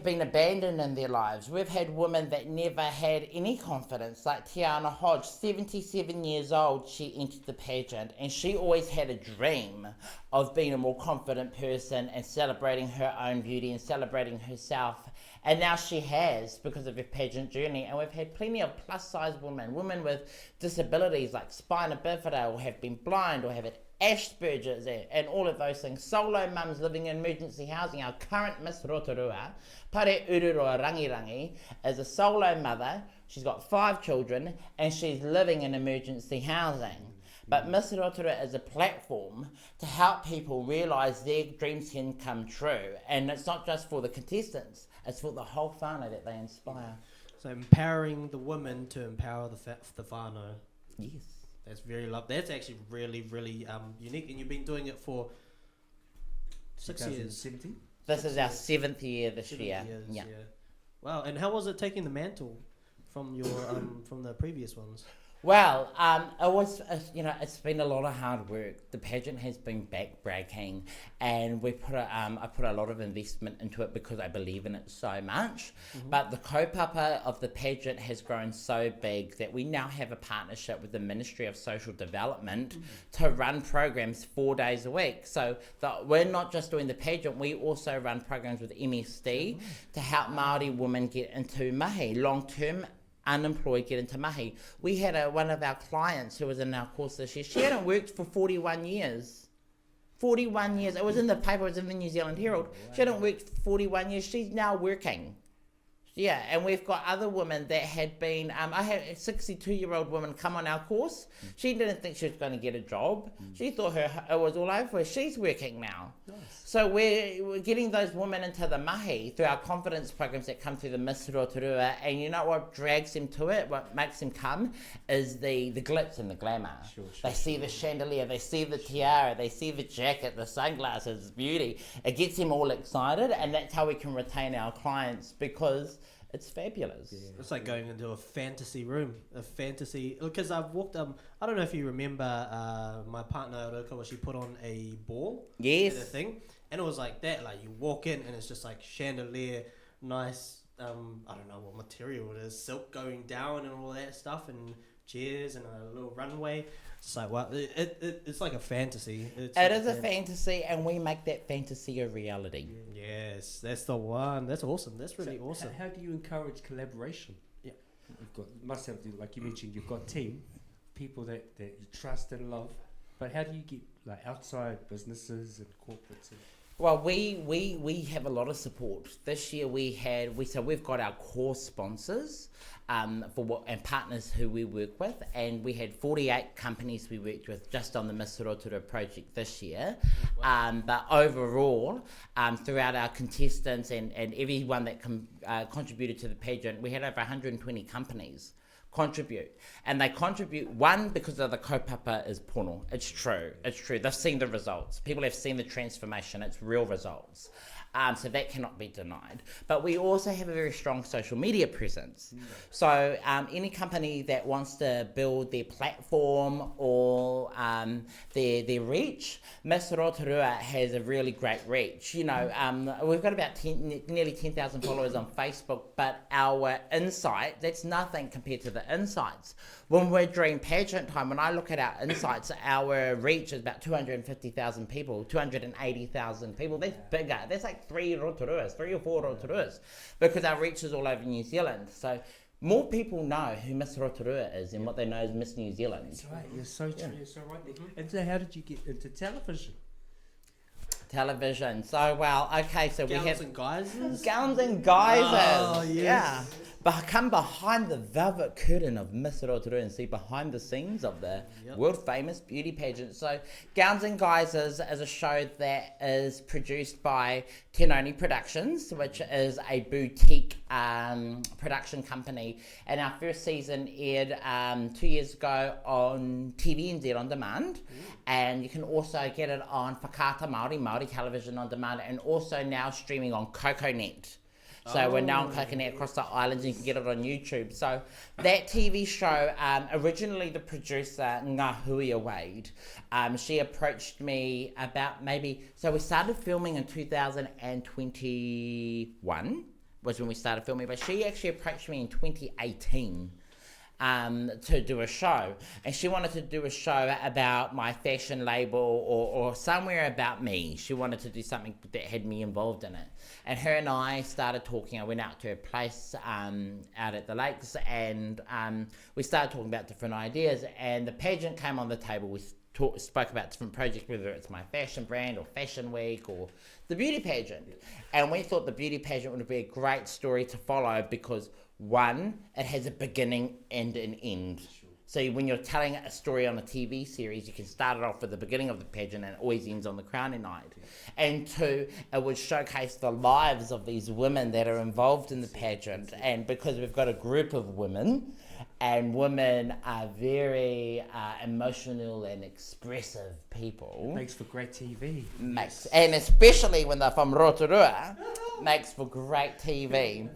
been abandoned in their lives. We've had women that never had any confidence, like Tiana Hodge, 77 years old, she entered the pageant, and she always had a dream of being a more confident person and celebrating her own beauty and celebrating herself. And now she has, because of her pageant journey. And we've had plenty of plus-size women with disabilities like spina bifida, or have been blind, or have had Asperger's and all of those things. Solo mums living in emergency housing. Our current Miss Rotorua, Pare Ururoa Rangirangi, is a solo mother. She's got 5 children and she's living in emergency housing. But Miss Rotorua is a platform to help people realise their dreams can come true. And it's not just for the contestants, it's for the whole whānau that they inspire. So empowering the women to empower the whānau. Yes. That's very lovely. That's actually really, really unique. And you've been doing it for 6 years. 17? This is our 7th year this year. Yeah. Wow. And how was it taking the mantle from your from the previous ones? Well, it was, it's been a lot of hard work. The pageant has been back-breaking, and I put a lot of investment into it because I believe in it so much. Mm-hmm. But the kaupapa of the pageant has grown so big that we now have a partnership with the Ministry of Social Development to run programs 4 days a week. So we're not just doing the pageant, we also run programs with MSD to help Māori women get into mahi, long-term unemployed get into mahi. We had one of our clients who was in our course this year. She hadn't worked for 41 years. 41 years. It was in the paper, it was in the New Zealand Herald. She hadn't worked for 41 years. She's now working. Yeah, and we've got other women that had been, I had a 62-year-old woman come on our course. She didn't think she was going to get a job. She thought it was all over her. She's working now. Nice. So we're getting those women into the mahi through our confidence programs that come through the Miss Rotorua. And you know what drags them to it, what makes them come, is the glitz and the glamour. They see the chandelier, they see the tiara, they see the jacket, the sunglasses, beauty. It gets them all excited, and that's how we can retain our clients, because it's fabulous. Yeah. It's like going into a fantasy room, because I've walked, I don't know if you remember my partner, Roka, she put on a ball. Yes. At a thing, and it was like that, like you walk in and it's just like chandelier, nice, I don't know what material it is, silk going down and all that stuff, and chairs and a little runway. It's like, well, it's like a fantasy. It is a fantasy, and we make that fantasy a reality. Yes, that's the one. That's awesome. That's really awesome. How do you encourage collaboration? Yeah, must have to, like you mentioned, you've got team, people that you trust and love. But how do you get like outside businesses and corporates? Well, we have a lot of support. This year we've got our core sponsors and partners who we work with, and we had 48 companies we worked with just on the Miss Rotorua project this year. Wow. But overall, throughout our contestants and everyone that contributed to the pageant, we had over 120 companies contribute, and they contribute, one, because of the kaupapa is pono. It's true. They've seen the results. People have seen the transformation. It's real results. So that cannot be denied. But we also have a very strong social media presence. So any company that wants to build their platform or their reach, Miss Rotorua has a really great reach. You know, we've got about nearly 10,000 followers on Facebook, but our insight, that's nothing compared to the insights. When we're during pageant time, when I look at our insights, our reach is about 250,000 people, 280,000 people. That's bigger. That's like 3 or 4 Rotoruas, because our reach is all over New Zealand. So more people know who Miss Rotorua is than what they know as Miss New Zealand. That's right. You're so true. You're so right. And so how did you get into television? Television. So, well, okay, so we have... Gowns and guises? Gowns and guises. Oh, yes. Yeah. But come behind the velvet curtain of Miss Rotorua and see behind the scenes of the world famous beauty pageant. So Gowns and Guises is a show that is produced by Tenoni Productions, which is a boutique production company. And our first season aired 2 years ago on TVNZ On Demand. And you can also get it on Whakaata Māori television on demand, and also now streaming on CocoNet. So we're now on CocoNet across the islands, and you can get it on YouTube. So that TV show, originally the producer, Ngahuia Wade, she approached me about so we started filming in 2021, was when we started filming, but she actually approached me in 2018. To do a show, and she wanted to do a show about my fashion label or somewhere about me. She wanted to do something that had me involved in it, and her and I started talking. I went out to her place out at the lakes, and we started talking about different ideas, and the pageant came on the table. We spoke about different projects, whether it's my fashion brand or fashion week or the beauty pageant, and we thought the beauty pageant would be a great story to follow because one, it has a beginning and an end. So when you're telling a story on a TV series, you can start it off with the beginning of the pageant and it always ends on the crowning night. And two, it would showcase the lives of these women that are involved in the pageant. And because we've got a group of women, and women are very emotional and expressive people. Makes for great TV. And especially when they're from Rotorua, makes for great TV.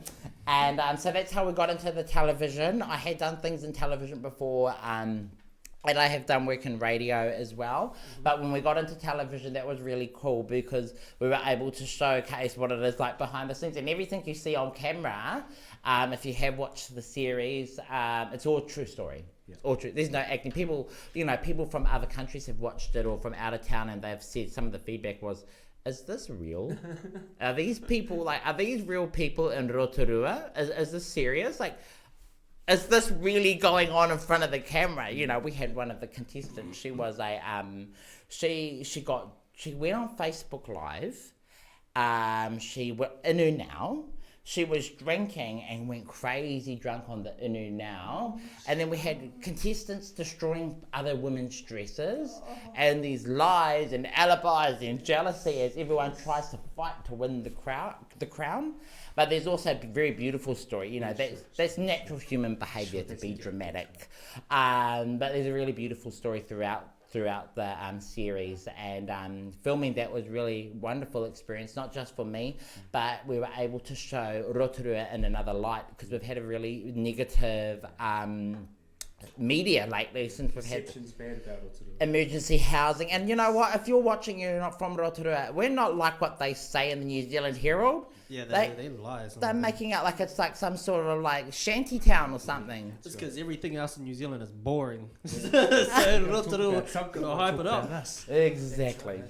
And so that's how we got into the television. I had done things in television before, and I have done work in radio as well. But when we got into television, that was really cool because we were able to showcase what it is like behind the scenes. And everything you see on camera, if you have watched the series, it's all true story. Yeah. All true. There's no acting. People from other countries have watched it or from out of town, and they've said some of the feedback was, is this real? Are these real people in Rotorua? Is this serious? Like, is this really going on in front of the camera? You know, we had one of the contestants. She was she went on Facebook Live. She went Inu Now. She was drinking and went crazy drunk on the Inu Now. And then we had contestants destroying other women's dresses and these lies and alibis and jealousy as everyone tries to fight to win the crown. But there's also a very beautiful story. You know, that's natural human behaviour to be dramatic. But there's a really beautiful story throughout the series, and filming that was really wonderful experience, not just for me, but we were able to show Rotorua in another light because we've had a really negative media lately since we've had bad about Rotorua. Emergency housing. And you know what, if you're watching, you're not from Rotorua, we're not like what they say in the New Zealand Herald. Yeah, they lie. They're making out like it's like some sort of like shanty town or something. Just because everything else in New Zealand is boring. So Rotorua gonna hype it up. Exactly.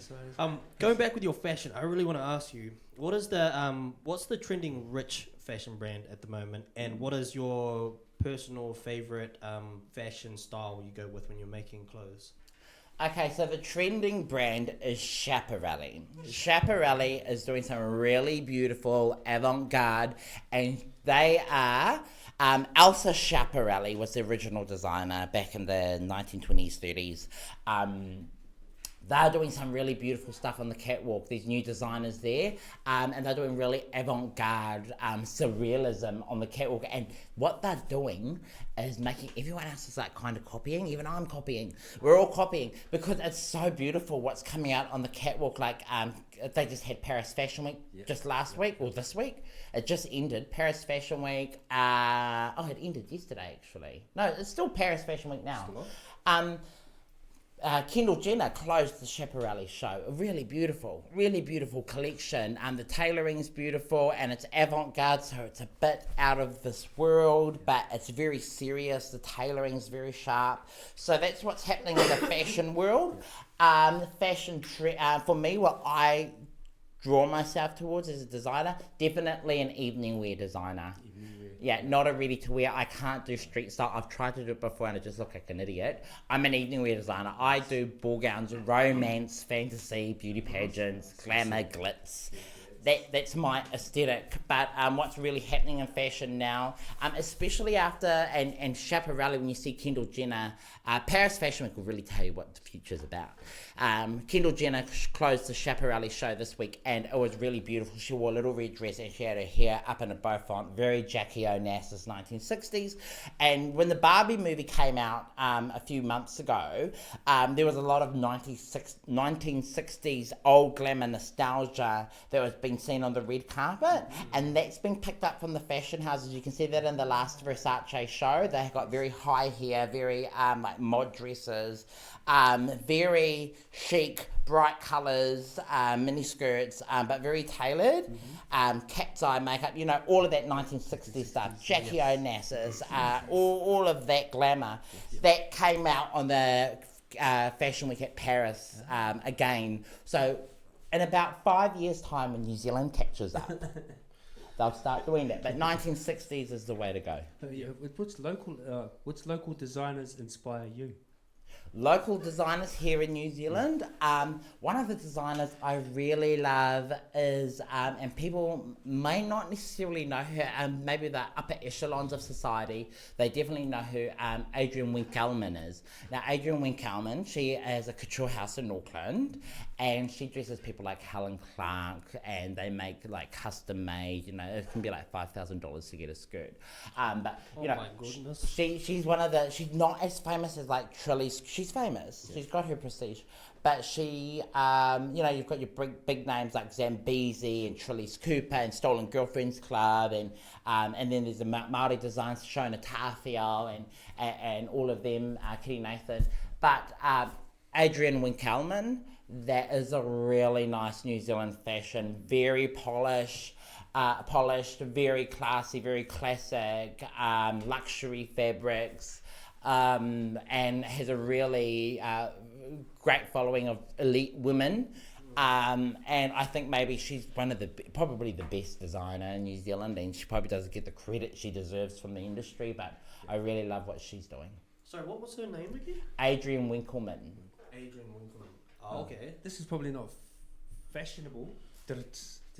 Going back with your fashion, I really want to ask you, what's the trending rich fashion brand at the moment, and what is your personal favorite fashion style you go with when you're making clothes? Okay, so the trending brand is Schiaparelli. Schiaparelli is doing some really beautiful avant-garde, and they are... Elsa Schiaparelli was the original designer back in the 1920s, 30s. they're doing some really beautiful stuff on the catwalk. There's new designers there, and they're doing really avant-garde surrealism on the catwalk. And what they're doing is making everyone else is like kind of copying. Even I'm copying. We're all copying because it's so beautiful what's coming out on the catwalk. Like they just had Paris Fashion Week just last week or this week. It just ended. Paris Fashion Week. It ended yesterday actually. No, it's still Paris Fashion Week now. Kendall Jenner closed the Schiaparelli show. A really beautiful collection. The tailoring's beautiful and it's avant-garde, so it's a bit out of this world, but it's very serious. The tailoring's very sharp. So that's what's happening in the fashion world. For me, what I draw myself towards as a designer, definitely an evening wear designer. Yeah, not a ready to wear. I can't do street style. I've tried to do it before and I just look like an idiot. I'm an evening wear designer. I do ball gowns, romance, fantasy, beauty pageants, glamour, glitz. That's my aesthetic. But what's really happening in fashion now, especially after, and Schiaparelli, when you see Kendall Jenner, Paris Fashion Week will really tell you what the future's about. Kendall Jenner closed the Schiaparelli show this week and it was really beautiful. She wore a little red dress and she had her hair up in a bow font, very Jackie Onassis 1960s. And when the Barbie movie came out a few months ago, there was a lot of 1960s old glamour nostalgia that was being seen on the red carpet, and that's been picked up from the fashion houses. You can see that in the last Versace show. They got very high hair, very like mod dresses, very chic, bright colours, mini skirts, but very tailored. Cat's eye makeup, you know, all of that 1960s stuff. Jackie Onassis, all of that glamour that came out on the Fashion Week at Paris again. So in about 5 years' time, when New Zealand catches up, they'll start doing that. But 1960s is the way to go. Which local designers inspire you? Local designers here in New Zealand. One of the designers I really love is, and people may not necessarily know her, maybe the upper echelons of society, they definitely know who Adrian Winkelman is. Now, Adrian Winkelman, she has a couture house in Auckland, and she dresses people like Helen Clark, and they make like custom made, you know, it can be like $5,000 to get a skirt. But, you know, my goodness. she's one of the, she's not as famous as like Trilly's. She's famous. Yeah. She's got her prestige, but she, you know, you've got your big names like Zambezi and Trilly's Cooper and Stolen Girlfriends Club, and then there's the Maori designs, Shona Tafio and all of them, Kitty Nathan. But Adrian Winkelman, that is a really nice New Zealand fashion, very polished, very classy, very classic, luxury fabrics. And has a really great following of elite women. And I think maybe she's probably the best designer in New Zealand, and she probably doesn't get the credit she deserves from the industry, but I really love what she's doing. Sorry, what was her name again? Adrian Winkelman. Adrian Winkelman. Oh, okay. This is probably not fashionable to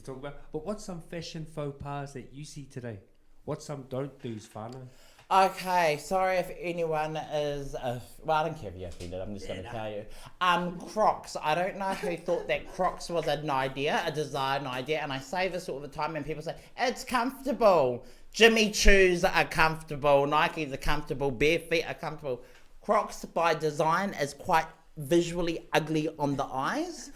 talk about, but what's some fashion faux pas that you see today? What's some don't do's, Whanau? Okay, sorry if anyone is, well, I don't care if you're offended, I'm just going to tell you. Crocs, I don't know who thought that Crocs was an idea, a design idea, and I say this all the time and people say, it's comfortable. Jimmy Choos are comfortable, Nikes are comfortable, bare feet are comfortable. Crocs by design is quite visually ugly on the eyes.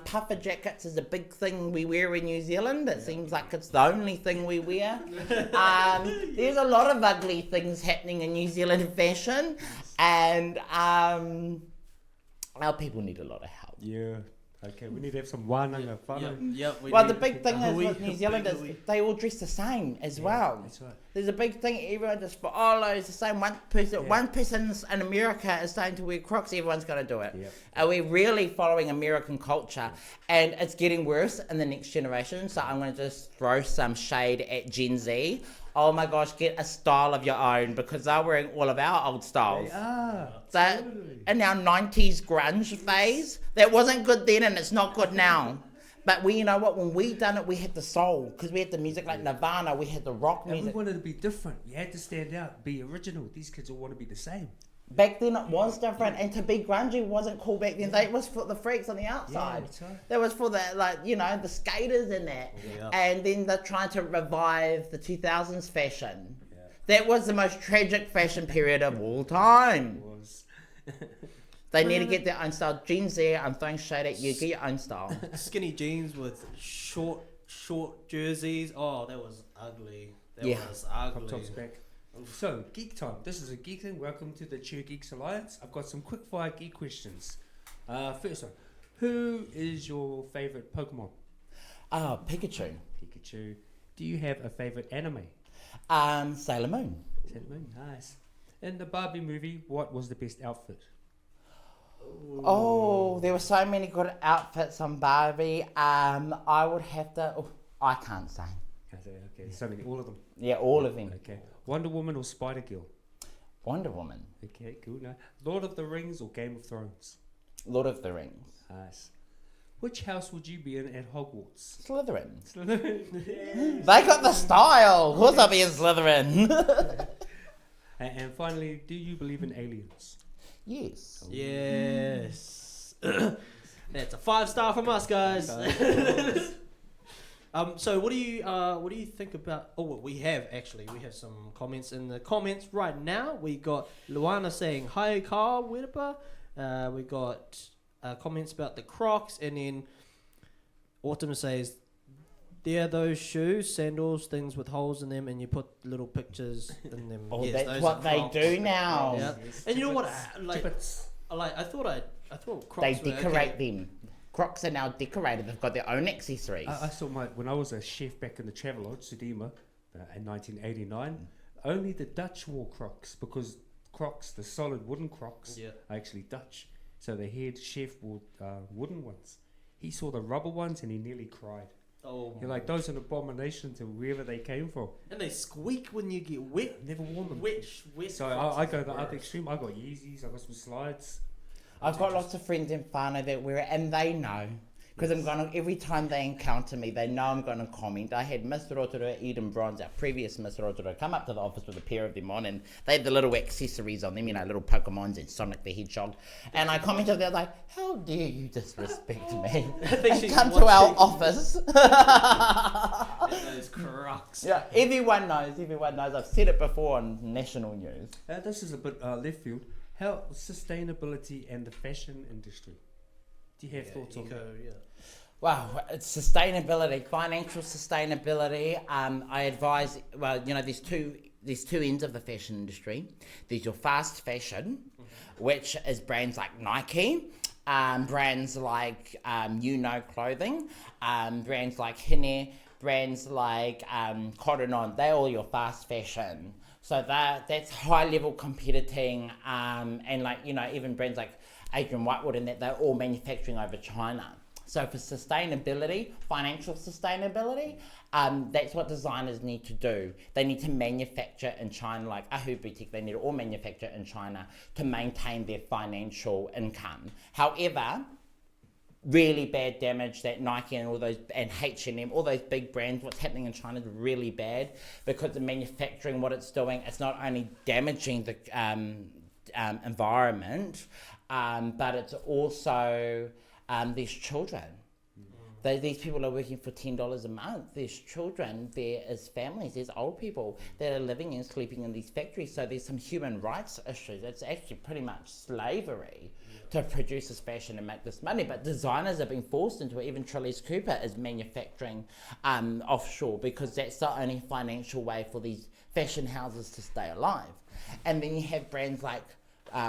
Puffer jackets is a big thing we wear in New Zealand. It seems like it's the only thing we wear. There's a lot of ugly things happening in New Zealand fashion, and our people need a lot of help. Yeah. Okay, we need to have some wānanga whānau. Well, the big thing is with New Zealand is they all dress the same as well. That's right. There's a big thing, everyone just follows the same. One person in America is starting to wear Crocs, everyone's going to do it. Yep. Are we really following American culture? And it's getting worse in the next generation, so I'm going to just throw some shade at Gen Z. Oh my gosh, get a style of your own, because they're wearing all of our old styles. They are. So in our 90s grunge phase, that wasn't good then and it's not good now. But you know what, when we done it, we had the soul, because we had the music like Nirvana, we had the rock music. And we wanted to be different. You had to stand out, be original. These kids all want to be the same. Back then it was different, and to be grungy wasn't cool back then. It was for the freaks on the outside. that's right. That was for the, like, you know, the skaters and that. Yeah. And then they're trying to revive the 2000s fashion. Yeah. That was the most tragic fashion period of all time. It was. They need to get their own style. Jeans there, I'm throwing shade at you. Get your own style. Skinny jeans with short jerseys. Oh, that was ugly. That was ugly. From tops back. So, geek time. This is a geek thing. Welcome to the ChurGeeksAlliance. I've got some quick fire geek questions. First one. Who is your favourite Pokemon? Pikachu. Pikachu. Do you have a favourite anime? Sailor Moon. Sailor Moon. Nice. In the Barbie movie, what was the best outfit? Oh, there were so many good outfits on Barbie. I would have to... Oh, I can't say. Okay, so many, all of them. Yeah, all of them. Okay. Wonder Woman or Spider Girl? Wonder Woman. Okay, cool. No. Lord of the Rings or Game of Thrones? Lord of the Rings. Nice. Which house would you be in at Hogwarts? Slytherin. Slytherin. They got the style. Of course I'll be in Slytherin. And finally, do you believe in aliens? Yes. Yes. That's a 5-star from us, guys. So what do you think about? Oh, well, we have some comments in the comments right now. We got Luana saying hi, Kharl Wirepa. We got comments about the Crocs, and then Autumn says they're those shoes, sandals, things with holes in them, and you put little pictures in them. Oh, Yes, that's those what are they Crocs. do now. Yeah. Yes. And you know what? Tippets. I thought Crocs They were decorate okay. them. Crocs are now decorated. They've got their own accessories. I saw when I was a chef back in the Travelodge, Sudima, in 1989, only the Dutch wore Crocs, because Crocs, the solid wooden Crocs, are actually Dutch. So the head chef wore wooden ones. He saw the rubber ones and he nearly cried. Oh, You're like, those are an abomination to wherever they came from. and they squeak when you get wet. Never worn them. Wet So Crocs I is go the other worse. extreme. I got Yeezys, I got some slides. I've got lots of friends in Whanau that wear it, and they know. Because every time they encounter me, they know I'm going to comment. I had Miss Rotorua, Eden Bronze, our previous Miss Rotorua, come up to the office with a pair of them on, and they had the little accessories on them, you know, little Pokemons and Sonic the Hedgehog. And I commented, they're like, how dare you disrespect me? And come to our office. And those Crocs. Yeah, everyone knows. I've said it before on national news. This is a bit left field. How sustainability and the fashion industry. Do you have thoughts on that? Well, it's sustainability, financial sustainability. I advise. Well, you know, there's two ends of the fashion industry. There's your fast fashion, which is brands like Nike, brands like clothing, brands like Hine, brands like Cotton On. They're all your fast fashion. So that's high level competing, and like, you know, even brands like Adrian Whitewood and that, they're all manufacturing over China. So for sustainability, financial sustainability, that's what designers need to do. They need to manufacture in China, like Ahu Boutique, they need to all manufacture in China to maintain their financial income. However, really bad damage that Nike and all those, and H&M, all those big brands, what's happening in China is really bad, because the manufacturing, what it's doing, it's not only damaging the environment, but it's also these children. These people are working for $10 a month. There's children, there is families, there's old people that are living and sleeping in these factories. So there's some human rights issues. It's actually pretty much slavery to produce this fashion and make this money. But designers are being forced into it. Even Trellis Cooper is manufacturing offshore, because that's the only financial way for these fashion houses to stay alive. And then you have brands like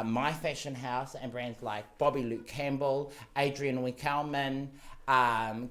My Fashion House, and brands like Bobby Luke Campbell, Adrian Wickelman,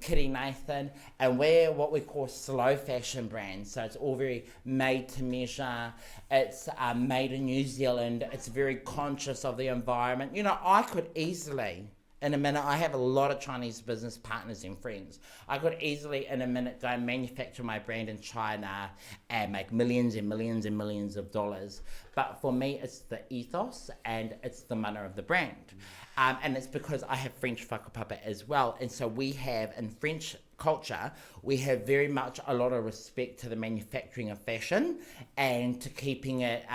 Kitty Nathan, and we're what we call slow fashion brands. So it's all very made to measure. It's made in New Zealand. It's very conscious of the environment. You know, I could easily, in a minute, I have a lot of Chinese business partners and friends. I could easily, in a minute, go and manufacture my brand in China and make millions and millions and millions of dollars. But for me, it's the ethos and it's the manner of the brand. And it's because I have French whakapapa as well. And so we have, in French culture, we have very much a lot of respect to the manufacturing of fashion and to keeping it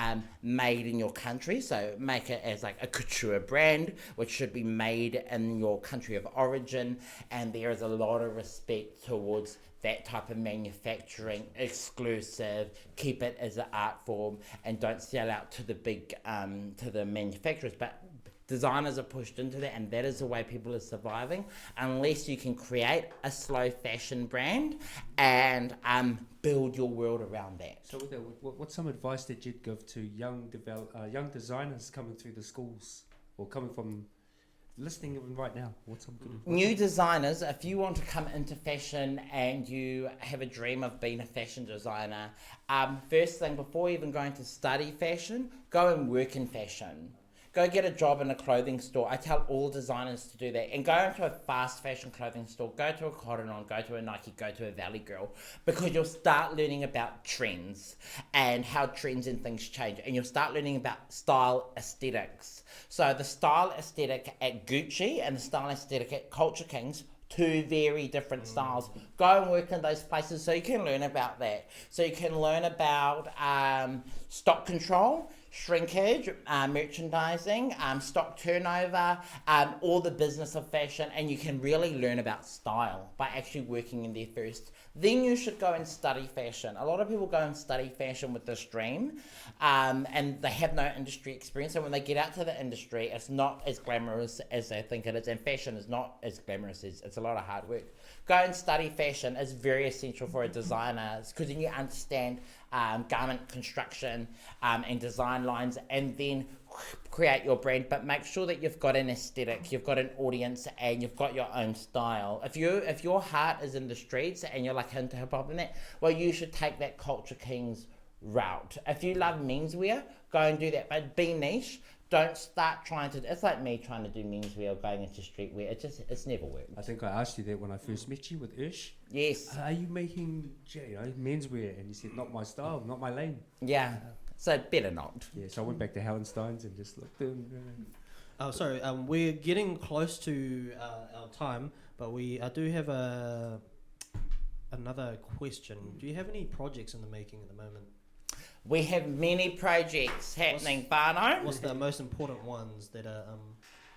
made in your country. So make it as like a couture brand, which should be made in your country of origin. And there is a lot of respect towards that type of manufacturing, exclusive, keep it as an art form, and don't sell out to the big, to the manufacturers. But designers are pushed into that, and that is the way people are surviving, unless you can create a slow fashion brand and build your world around that. So with that, what's some advice that you'd give to young designers coming through the schools, or coming from listening right now? What's some good advice? New designers, if you want to come into fashion and you have a dream of being a fashion designer, first thing, before even going to study fashion, go and work in fashion. Go get a job in a clothing store. I tell all designers to do that. And go into a fast fashion clothing store. Go to a Cotton On, go to a Nike, go to a Valley Girl. Because you'll start learning about trends and how trends and things change. And you'll start learning about style aesthetics. So the style aesthetic at Gucci and the style aesthetic at Culture Kings, two very different styles. Go and work in those places so you can learn about that. So you can learn about stock control, shrinkage, merchandising, stock turnover, all the business of fashion, and you can really learn about style by actually working in there first. Then you should go and study fashion. A lot of people go and study fashion with this dream, and they have no industry experience, and when they get out to the industry, it's not as glamorous as they think it is, and fashion is not as glamorous as it's a lot of hard work. Go and study fashion is very essential for a designer, because then you understand garment construction and design lines, and then create your brand. But make sure that you've got an aesthetic, you've got an audience, and you've got your own style. If your heart is in the streets and you're like into hip hop and that, well, you should take that Culture Kings route. If you love menswear, go and do that, but be niche. Don't start trying to. It's like me trying to do menswear or going into streetwear. It's never worked. I think I asked you that when I first met you with Ursh. Yes. Are you making menswear? And you said, not my style, not my lane. Yeah. So better not. Yeah. So I went back to Hallensteins and just looked. Oh, sorry. We're getting close to our time, but we do have another question. Do you have any projects in the making at the moment? We have many projects happening, Whanau. What's the most important ones that are...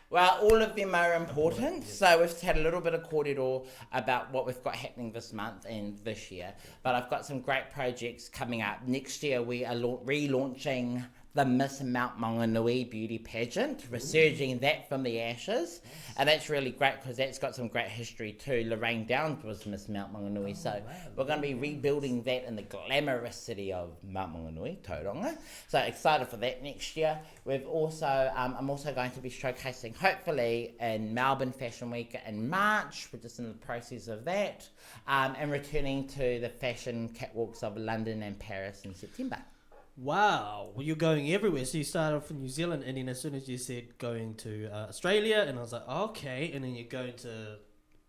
Well, all of them are important. Yes. So we've had a little bit of kōrero about what we've got happening this month and this year. But I've got some great projects coming up. Next year we are relaunching the Miss Mount Maunganui Beauty Pageant, resurging that from the ashes. And that's really great because that's got some great history too. Lorraine Downs was Miss Mount Maunganui, so we're going to be rebuilding that in the glamorous city of Mount Maunganui, Tauranga. So excited for that next year. We've also, I'm also going to be showcasing, hopefully, in Melbourne Fashion Week in March. We're just in the process of that. And returning to the fashion catwalks of London and Paris in September. Wow, well, you're going everywhere. So you started off in New Zealand, and then as soon as you said going to Australia, and I was like, oh, okay. And then you're going to,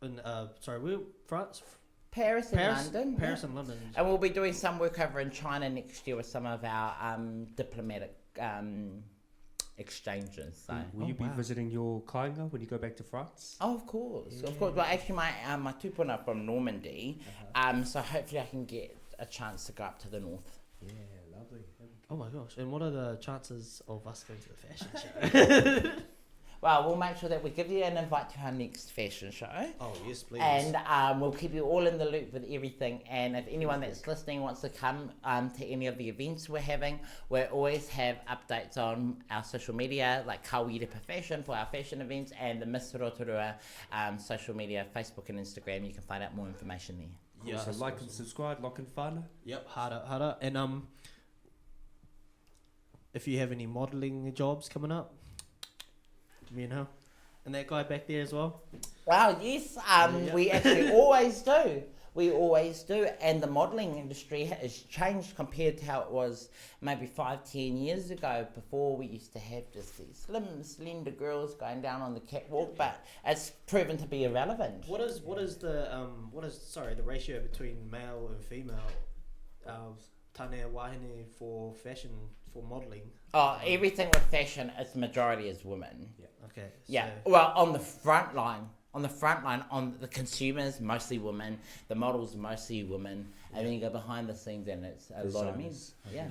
where? France? Paris and London. Paris and London. And we'll be doing some work over in China next year with some of our diplomatic exchanges. So. Will you be visiting your kāinga when you go back to France? Oh, of course. Yeah. Of course. Well, actually, my tupuna are from Normandy, so hopefully I can get a chance to go up to the north. Yeah, lovely. Oh my gosh. And what are the chances of us going to the fashion show? Well, we'll make sure that we give you an invite to our next fashion show. Oh, yes, please. And we'll keep you all in the loop with everything. And if anyone that's listening wants to come to any of the events we're having, we always have updates on our social media, like Kharl Wirepa Fashion for our fashion events, and the Miss Rotorua social media, Facebook and Instagram. You can find out more information there. Cool. Yeah, so like and subscribe, lock and whānau. Yep, harder. And if you have any modelling jobs coming up, you know, and that guy back there as well. Well, yes, we actually always do. We always do, and the modelling industry has changed compared to how it was maybe 5-10 years ago. Before, we used to have just these slim, slender girls going down on the catwalk, but it's proven to be irrelevant. What is the ratio between male and female tane wahine for fashion, for modelling. Oh, everything with fashion, its majority is women. Okay. Yeah. So, Well, on the front line, on the consumers, mostly women. The models, mostly women. And then you go behind the scenes, and it's a lot of men. Designers. Yeah.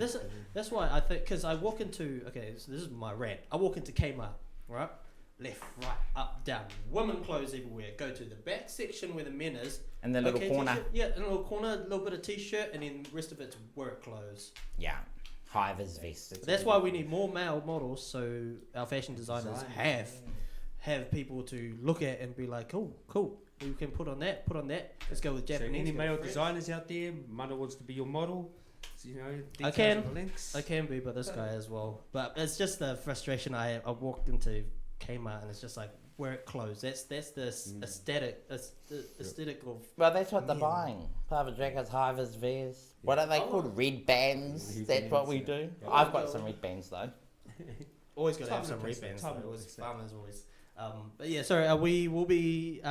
that's why I think, because I walk into, okay, so this is my rant. I walk into Kmart, right? Left, right, up, down. Women clothes everywhere. Go to the back section where the men is. And the little corner. T-shirt. Yeah, in a little corner, a little bit of t-shirt, and then the rest of it's work clothes. Yeah. High vis vest. That's why we need more male models, so our fashion designers have people to look at and be like, cool. We can put on that. Let's go with Japanese. So any go male with French. designers out there, Mana wants to be your model. So, I details can. of the links. I can be, but this guy as well. But it's just the frustration I walked into Kmart and it's just like work clothes. That's the aesthetic of. Well, that's what they're buying. Puffer jackets, high vis vests. What are they called? Red bands. Red That's bands, what we yeah. do. Yeah. I've got some red bands though. Always got to have Time some and place, rebands. time and Always place. farmers always. But yeah, sorry. We will be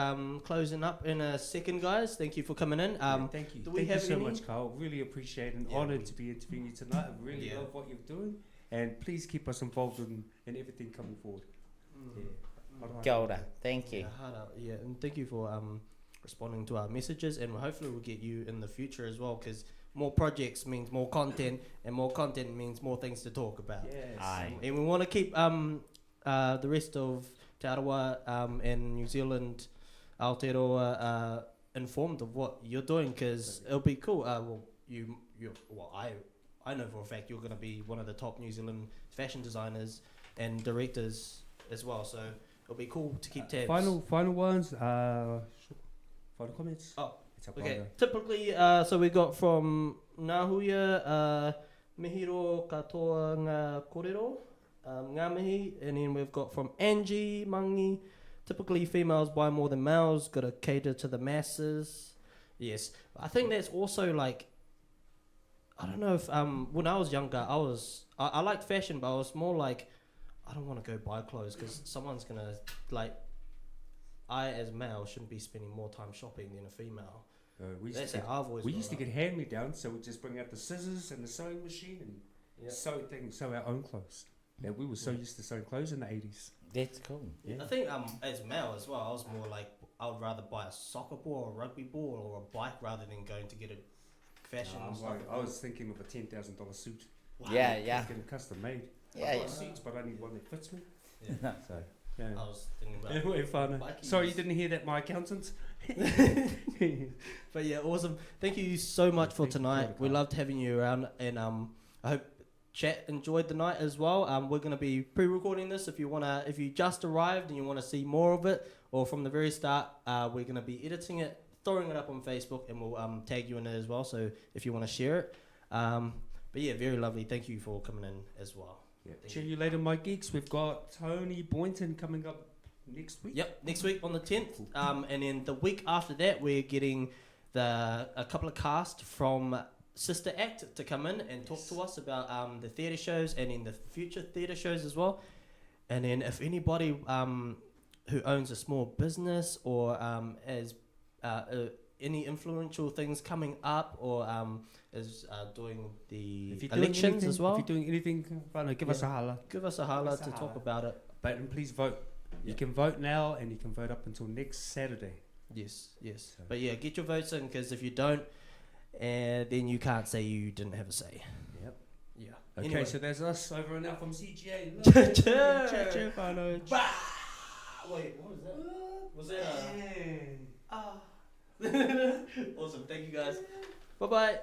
closing up in a second, guys. Thank you for coming in. Thank you. do we Thank have you so any- much, Kharl. Really appreciate and Yeah. honoured to be interviewing you tonight. I really Yeah. love what you're doing. And please keep us involved in everything coming forward. Yeah. Alright. Golda. Thank you. Yeah, hard out. Yeah, and thank you for responding to our messages, and hopefully we'll get you in the future as well, because more projects means more content, and more content means more things to talk about. Yes. Aye. And we want to keep the rest of Te Arawa and New Zealand, Aotearoa, informed of what you're doing, because it'll be cool. I know for a fact you're going to be one of the top New Zealand fashion designers and directors as well, so it'll be cool to keep tabs. Final ones. Final comments. Oh, It's up Okay, on typically, so we got from Nahuya, Mihiro katoa ngā korero, ngā mihi, and then we've got from Angie, Mangi, typically females buy more than males, got to cater to the masses. Yes, I think that's also like, I don't know if, when I was younger, I liked fashion, but I was more like, I don't want to go buy clothes because someone's going to, like, I as male shouldn't be spending more time shopping than a female. we used That's to how get, I've always we grown used to up. get hand-me-downs, so we just bring out the scissors and the sewing machine and Yeah. sew our own clothes. Yeah, we were so used to sewing clothes in the 80s. That's cool. Yeah. I think as male as well, I was more like I would rather buy a soccer ball or a rugby ball or a bike rather than going to get a fashion. I was thinking of a $10,000 suit. Wow. Yeah, yeah. Getting custom made. Yeah, I've yeah. got suits, but I need one that fits me. Yeah. So, yeah. I was thinking about. Anyway, fun. Bikies. Sorry, you didn't hear that, my accountant. But yeah, awesome. Thank you so much for Thank you, tonight. We Kharl. loved having you around, and I hope chat enjoyed the night as well. We're gonna be pre-recording this. If you just arrived and you want to see more of it, or from the very start, we're gonna be editing it, throwing it up on Facebook, and we'll tag you in it as well. So if you want to share it, but yeah, very lovely. Thank you for coming in as well. Yeah. Thank Cheer you later, my geeks. We've got Tony Boynton coming up next week. Yep, next week on the 10th, and then the week after that, we're getting a couple of cast from Sister Act to come in and talk to us about the theatre shows and in the future theatre shows as well. And then if anybody who owns a small business or has any influential things coming up or is doing the If you're doing elections anything, as well, If you're doing anything, give us a holler. give us a holler us a to talk holler. about it. But please vote. Yeah. You can vote now and you can vote up until next Saturday. Yes. So- But yeah, get your votes in, because if you don't, then you can't say you didn't have a say. Yep. Yeah. Okay, Anyway. so there's us over and out from CGA. Wait, what was that? Was that? Awesome. Thank you guys. Bye bye.